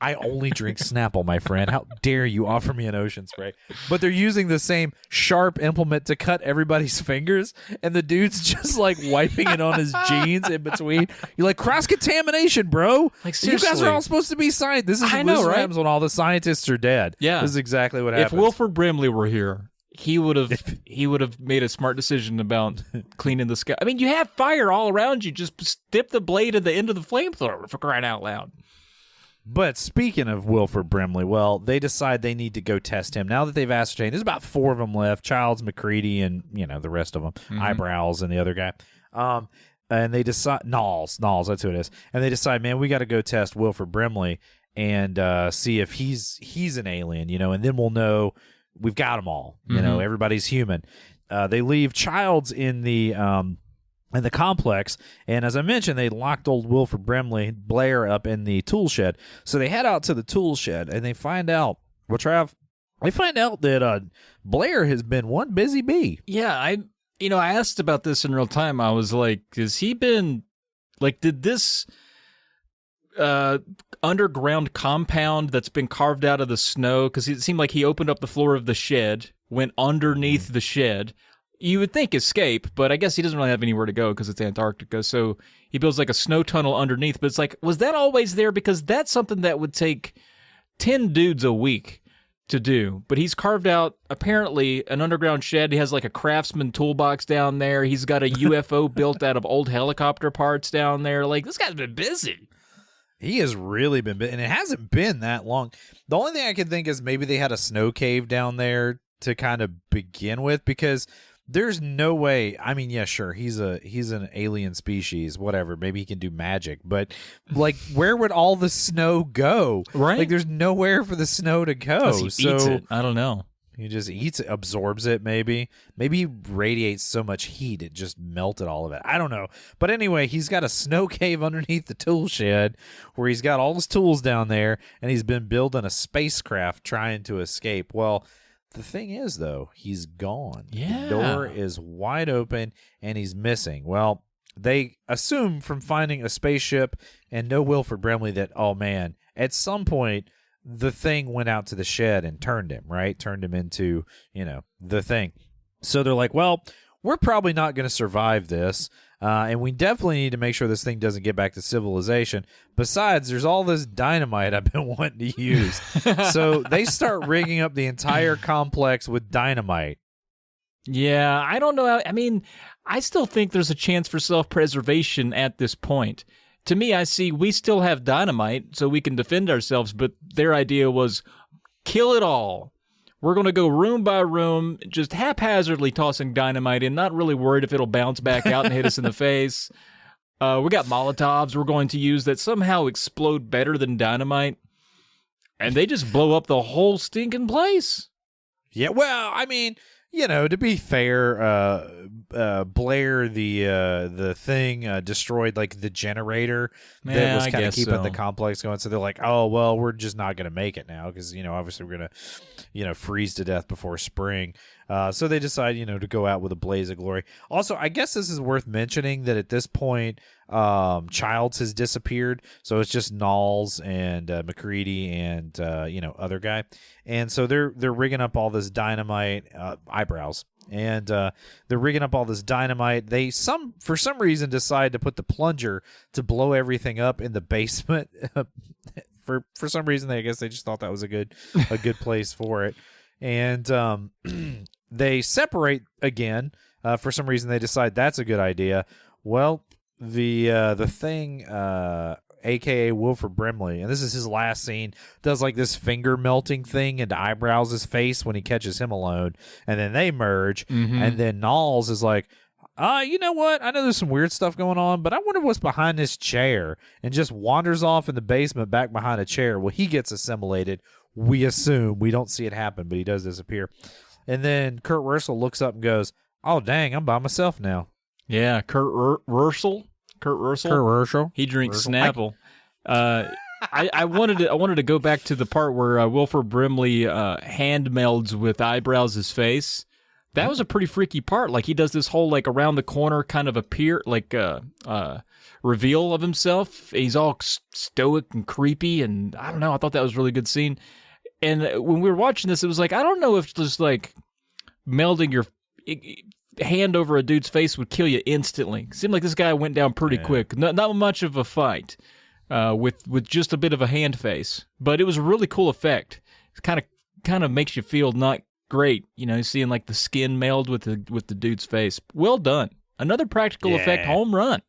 I only drink Snapple, my friend. How dare you offer me an ocean spray? But they're using the same sharp implement to cut everybody's fingers, and the dude's just like wiping it on his jeans in between. You're like, cross-contamination, bro. Like, seriously. You guys are all supposed to be scientists. This is what happens when all the scientists are dead. Yeah. This is exactly what happens. If Wilford Brimley were here, he would have made a smart decision about cleaning the sky. I mean, you have fire all around you. Just dip the blade at the end of the flamethrower, for crying out loud. But speaking of Wilford Brimley, well, they decide they need to go test him. Now that they've ascertained, there's about 4 of them left, Childs, McCready, and, the rest of them, Eyebrows and the other guy. And they decide, Knowles, that's who it is. And they decide, man, we got to go test Wilford Brimley and see if he's an alien, and then we'll know we've got them all. Everybody's human. They leave Childs in the complex, and as I mentioned, they locked old Wilford Blair up in the tool shed. So they head out to the tool shed, and they find out, Trav, that Blair has been one busy bee. Yeah, I asked about this in real time. I was like, has he been, did this underground compound that's been carved out of the snow, because it seemed like he opened up the floor of the shed, went underneath the shed. You would think escape, but I guess he doesn't really have anywhere to go because it's Antarctica. So he builds like a snow tunnel underneath. But it's like, was that always there? Because that's something that would take 10 dudes a week to do. But he's carved out, apparently, an underground shed. He has like a craftsman toolbox down there. He's got a UFO built out of old helicopter parts down there. Like, this guy's been busy. He has really been busy. And it hasn't been that long. The only thing I can think is maybe they had a snow cave down there to kind of begin with, because there's no way. I mean, yeah, sure, he's an alien species, whatever. Maybe he can do magic, but where would all the snow go? Right? There's nowhere for the snow to go. Unless he eats it. I don't know. He just eats it, absorbs it. Maybe he radiates so much heat it just melted all of it. I don't know. But anyway, he's got a snow cave underneath the tool shed where he's got all his tools down there, and he's been building a spacecraft trying to escape. Well, the thing is, though, he's gone. Yeah. The door is wide open, and he's missing. Well, they assume from finding a spaceship and no Wilford Brimley that, oh, man, at some point, the thing went out to the shed and turned him, right? Turned him into, the thing. So they're like, well, we're probably not going to survive this. And we definitely need to make sure this thing doesn't get back to civilization. Besides, there's all this dynamite I've been wanting to use. So they start rigging up the entire complex with dynamite. Yeah, I don't know. I mean, I still think there's a chance for self-preservation at this point. To me, I see we still have dynamite so we can defend ourselves, but their idea was kill it all. We're going to go room by room, just haphazardly tossing dynamite in, not really worried if it'll bounce back out and hit us in the face. We got Molotovs we're going to use that somehow explode better than dynamite. And they just blow up the whole stinking place. Yeah, well, I mean, to be fair, Blair, the thing, destroyed the generator that was kind of keeping the complex going. So they're like, oh, well, we're just not going to make it now because, obviously we're going to, freeze to death before spring. So they decide, to go out with a blaze of glory. Also, I guess this is worth mentioning that at this point, Childs has disappeared. So it's just Knowles and McCready and, other guy. And so they're rigging up all this dynamite, Eyebrows. And they're rigging up all this dynamite. They for some reason decide to put the plunger to blow everything up in the basement. for some reason, I guess they just thought that was a good place for it. And they separate again. For some reason, they decide that's a good idea. Well, the thing, a.k.a. Wilford Brimley, and this is his last scene, does this finger melting thing into Eyebrows' face when he catches him alone, and then they merge, and then Knowles is like, you know what? I know there's some weird stuff going on, but I wonder what's behind this chair, and just wanders off in the basement back behind a chair. Well, he gets assimilated. We assume. We don't see it happen, but he does disappear. And then Kurt Russell looks up and goes, oh, dang, I'm by myself now. Yeah, Kurt Russell. He drinks Snapple. I wanted to go back to the part where Wilford Brimley hand melds with Eyebrows' face. That was a pretty freaky part. He does this whole around the corner kind of reveal of himself. He's all stoic and creepy, and I don't know. I thought that was a really good scene. And when we were watching this, it was I don't know if just melding your hand over a dude's face would kill you instantly. It seemed like this guy went down pretty quick. Not much of a fight with just a bit of a hand face, but it was a really cool effect. It kind of makes you feel not great, seeing the skin meld with the dude's face. Well done. Another practical effect home run.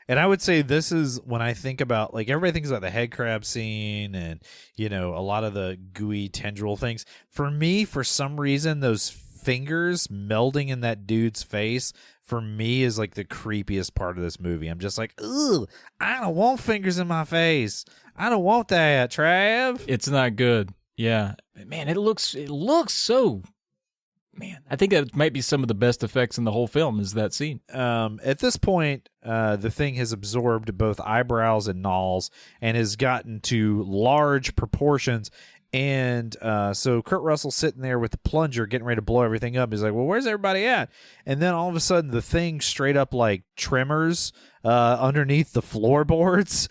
And I would say this is when I think about, like, everybody thinks about the head crab scene and, you know, a lot of the gooey tendril things. For me, for some reason, those fingers melding in that dude's face, for me, is like the creepiest part of this movie. I'm just like, ugh, I don't want fingers in my face. I don't want that, Trav. It's not good. Yeah. Man, it looks so... Man, I think that might be some of the best effects in the whole film is that scene. At this point, the thing has absorbed both eyebrows and nolls and has gotten to large proportions. And so Kurt Russell's sitting there with the plunger getting ready to blow everything up. He's like, well, where's everybody at? And then all of a sudden the thing straight up like tremors underneath the floorboards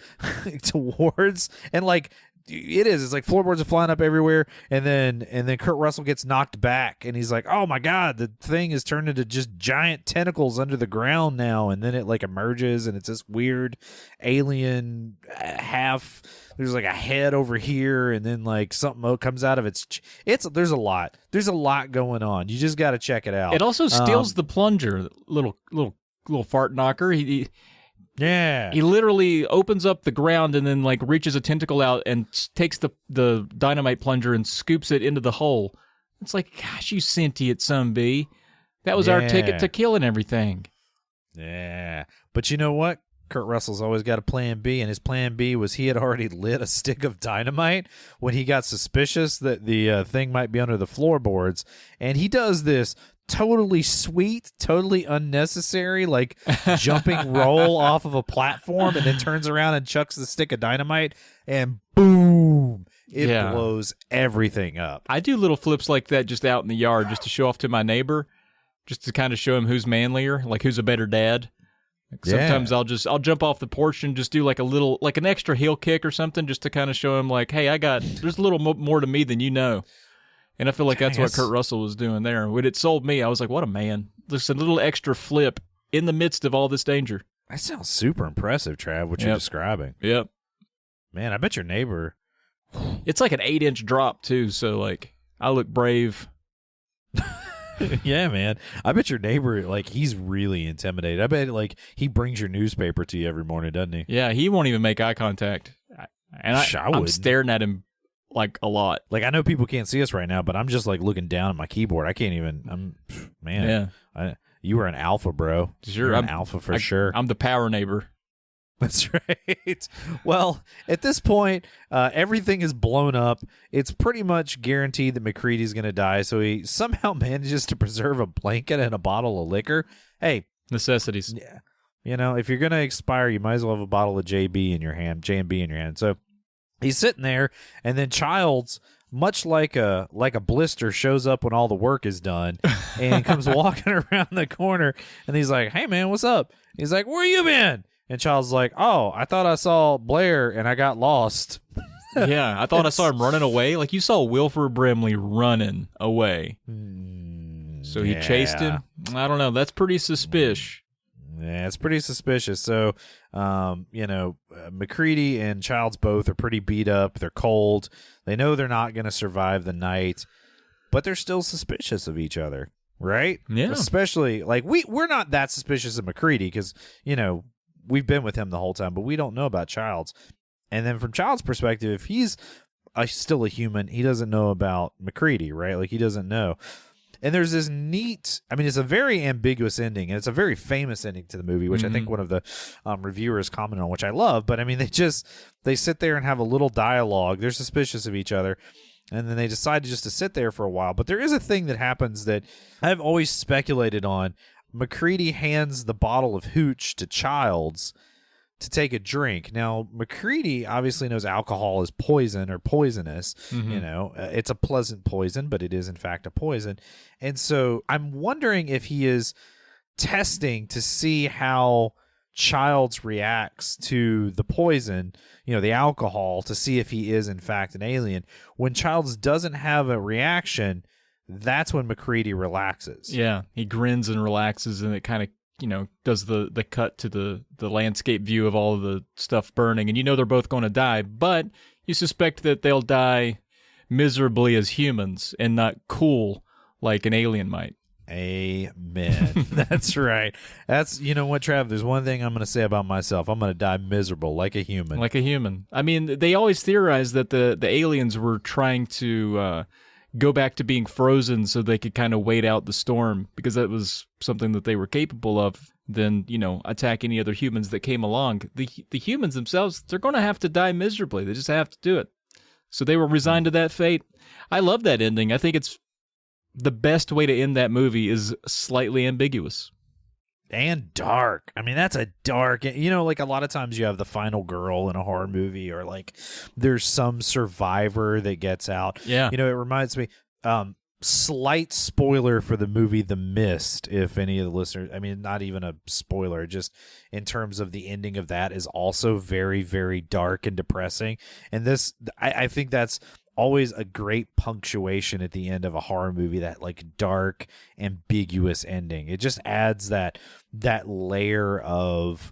towards, and like, it's like floorboards are flying up everywhere, and then Kurt Russell gets knocked back, and he's like, oh my god, the thing is turned into just giant tentacles under the ground now, and then it like emerges, and it's this weird alien half. There's like a head over here, and then like something comes out of it's there's a lot going on. You just got to check it out. It also steals the plunger, little fart knocker. Yeah. He literally opens up the ground and then like reaches a tentacle out and takes the dynamite plunger and scoops it into the hole. It's like, gosh, you sentient son-bee. That was our ticket to killing everything. Yeah. But you know what? Kurt Russell's always got a plan B, and his plan B was he had already lit a stick of dynamite when he got suspicious that the thing might be under the floorboards. And he does this totally sweet, totally unnecessary, like jumping roll off of a platform, and then turns around and chucks the stick of dynamite, and boom, it blows everything up. I do little flips like that just out in the yard, just to show off to my neighbor, just to kind of show him who's manlier, like who's a better dad. Like sometimes I'll jump off the porch and just do like an extra heel kick or something, just to kind of show him like, hey, there's a little more to me than you know. And I feel like that's what Kurt Russell was doing there. When it sold me, I was like, what a man. Just a little extra flip in the midst of all this danger. That sounds super impressive, Trav, what you're describing. Yep. Man, I bet your neighbor... It's like an 8-inch drop, too, so, like, I look brave. Yeah, man. I bet your neighbor, like, he's really intimidated. I bet, like, he brings your newspaper to you every morning, doesn't he? Yeah, he won't even make ay contact. And I'm staring at him like a lot. Like, I know people can't see us right now, but I'm just like looking down at my keyboard. I can't even. You were an alpha, bro. Sure, You're an alpha for sure. I'm the power neighbor. That's right. Well, at this point, everything is blown up. It's pretty much guaranteed that McCready's going to die. So he somehow manages to preserve a blanket and a bottle of liquor. Hey, necessities. Yeah, you know, if you're going to expire, you might as well have a bottle of J&B in your hand. So he's sitting there, and then Childs, much like a blister, shows up when all the work is done and comes walking around the corner, and he's like, hey, man, what's up? He's like, where you been? And Childs is like, oh, I thought I saw Blair, and I got lost. Yeah, I thought I saw him running away. Like, you saw Wilford Brimley running away. So he chased him? I don't know. That's pretty suspicious. Yeah, it's pretty suspicious. So, McCready and Childs both are pretty beat up. They're cold. They know they're not going to survive the night, but they're still suspicious of each other, right? Yeah. Especially, like, we're not that suspicious of McCready because, we've been with him the whole time, but we don't know about Childs. And then from Childs' perspective, if he's still a human, he doesn't know about McCready, right? Like, he doesn't know. And there's this neat, it's a very ambiguous ending, and it's a very famous ending to the movie, which I think one of the reviewers commented on, which I love. But, they sit there and have a little dialogue. They're suspicious of each other, and then they decide just to sit there for a while. But there is a thing that happens that I've always speculated on. McCready hands the bottle of hooch to Childs to take a drink. Now, McCready obviously knows alcohol is poison or poisonous. It's a pleasant poison, but it is in fact a poison. And so I'm wondering if he is testing to see how Childs reacts to the poison, the alcohol, to see if he is in fact an alien. When Childs doesn't have a reaction, that's when McCready relaxes. Yeah, he grins and relaxes, and it kind of, does the cut to the landscape view of all of the stuff burning. And they're both going to die, but you suspect that they'll die miserably as humans and not cool like an alien might. Amen. That's right. That's, you know what, Trav, there's one thing I'm going to say about myself. I'm going to die miserable like a human. Like a human. I mean, they always theorize that the aliens were trying to go back to being frozen so they could kind of wait out the storm, because that was something that they were capable of, than, you know, attack any other humans that came along. The humans themselves, they're going to have to die miserably. They just have to do it. So they were resigned to that fate. I love that ending. I think it's the best way to end that movie is slightly ambiguous. And dark. I mean, that's a dark, you know, like a lot of times you have the final girl in a horror movie, or like there's some survivor that gets out. Yeah. You know, it reminds me, slight spoiler for the movie The Mist, if any of the listeners, I mean, not even a spoiler, just in terms of the ending of that is also very, very dark and depressing. And this, I think that's always a great punctuation at the end of a horror movie, that like dark, ambiguous ending. It just adds that layer of,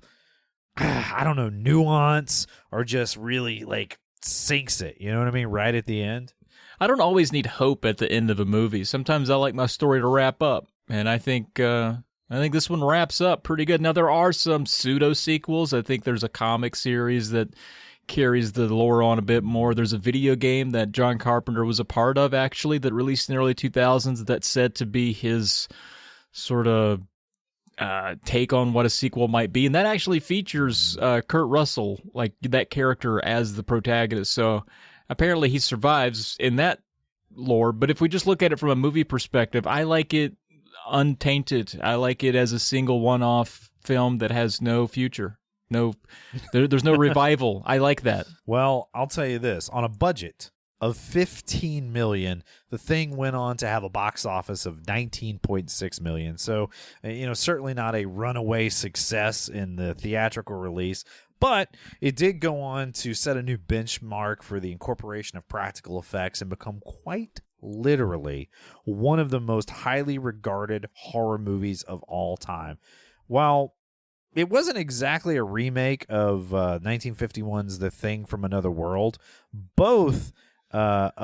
I don't know, nuance, or just really like sinks it. You know what I mean? Right at the end. I don't always need hope at the end of a movie. Sometimes I like my story to wrap up, and I think this one wraps up pretty good. Now, there are some pseudo sequels. I think there's a comic series that carries the lore on a bit more. There's a video game that John Carpenter was a part of, actually, that released in the early 2000s that's said to be his sort of take on what a sequel might be. And that actually features Kurt Russell, like that character, as the protagonist. So apparently he survives in that lore. But if we just look at it from a movie perspective, I like it untainted. I like it as a single one-off film that has no future. No, there's no revival. I like that. Well, I'll tell you this. On a budget of $15 million, the thing went on to have a box office of $19.6 million. So, you know, certainly not a runaway success in the theatrical release, but it did go on to set a new benchmark for the incorporation of practical effects and become quite literally one of the most highly regarded horror movies of all time. While it wasn't exactly a remake of 1951's The Thing from Another World, both that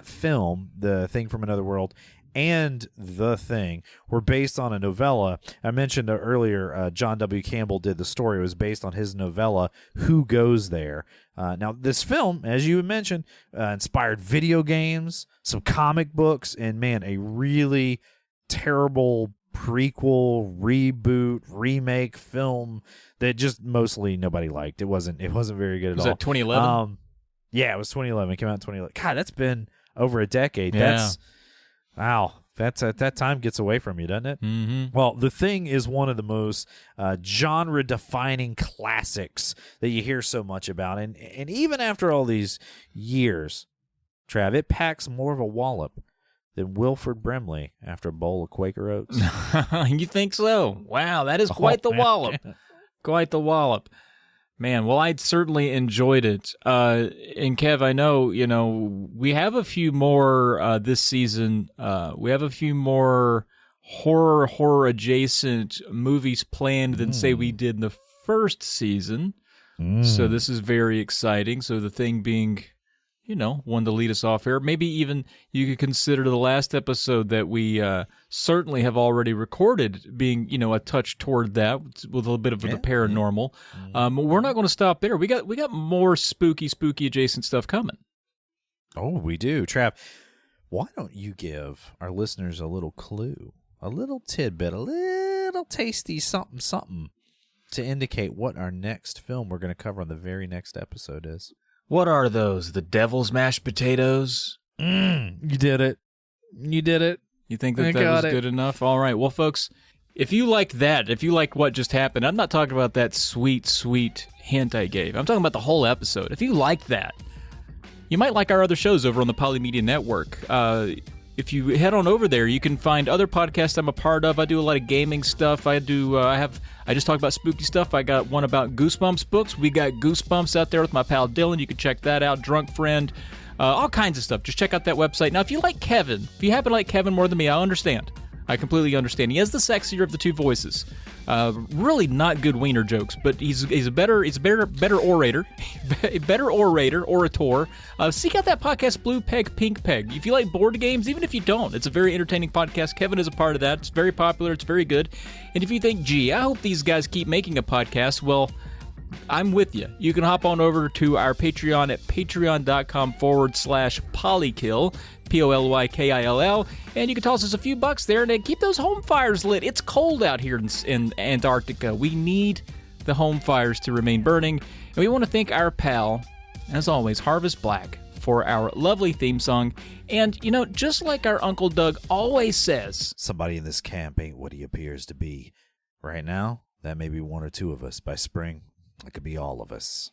film, The Thing from Another World, and The Thing were based on a novella. I mentioned earlier, John W. Campbell did the story. It was based on his novella, Who Goes There? Now, this film, as you mentioned, inspired video games, some comic books, and, man, a really terrible prequel, reboot, remake film that just mostly nobody liked. It wasn't very good at all. Was that 2011? Yeah, it was 2011. It came out in 2011. God, that's been over a decade. Yeah. That time gets away from you, doesn't it? Mm-hmm. Well, The Thing is one of the most genre-defining classics that you hear so much about. And even after all these years, Trav, it packs more of a wallop than Wilford Brimley after a bowl of Quaker Oats. You think so? Wow, that is quite the wallop. Quite the wallop. Man, well, I'd certainly enjoyed it. And Kev, I know, you know, we have a few more this season. We have a few more horror-adjacent movies planned than, say, we did in the first season. So this is very exciting. So The Thing being, you know, one to lead us off here. Maybe even you could consider the last episode that we certainly have already recorded being, you know, a touch toward that with a little bit of the paranormal. We're not going to stop there. We got more spooky adjacent stuff coming. Oh, we do. Trav, why don't you give our listeners a little clue, a little tidbit, a little tasty something to indicate what our next film we're going to cover on the very next episode is? What are those? The devil's mashed potatoes? You did it. You did it. You think that was good enough? All right. Well, folks, if you liked that, if you like what just happened, I'm not talking about that sweet hint I gave. I'm talking about the whole episode. If you liked that, you might like our other shows over on the Polymedia Network. If you head on over there, you can find other podcasts I'm a part of. I do a lot of gaming stuff. I just talked about spooky stuff. I got one about Goosebumps books. We got Goosebumps out there with my pal Dylan. You can check that out. Drunk Friend, all kinds of stuff. Just check out that website. Now, if you like Kevin, if you happen to like Kevin more than me, I understand. I completely understand. He has the sexier of the two voices. Really not good wiener jokes, but he's a better orator, orator. Seek out that podcast, Blue Peg, Pink Peg. If you like board games, even if you don't, it's a very entertaining podcast. Kevin is a part of that. It's very popular. It's very good. And if you think, gee, I hope these guys keep making a podcast, well, I'm with you. You can hop on over to our Patreon at patreon.com/polykill, POLYKILL, and you can toss us a few bucks there and keep those home fires lit. It's cold out here in Antarctica. We need the home fires to remain burning. And we want to thank our pal, as always, Harvest Black, for our lovely theme song. And, you know, just like our Uncle Doug always says, somebody in this camp ain't what he appears to be. Right now, that may be one or two of us. By spring, it could be all of us.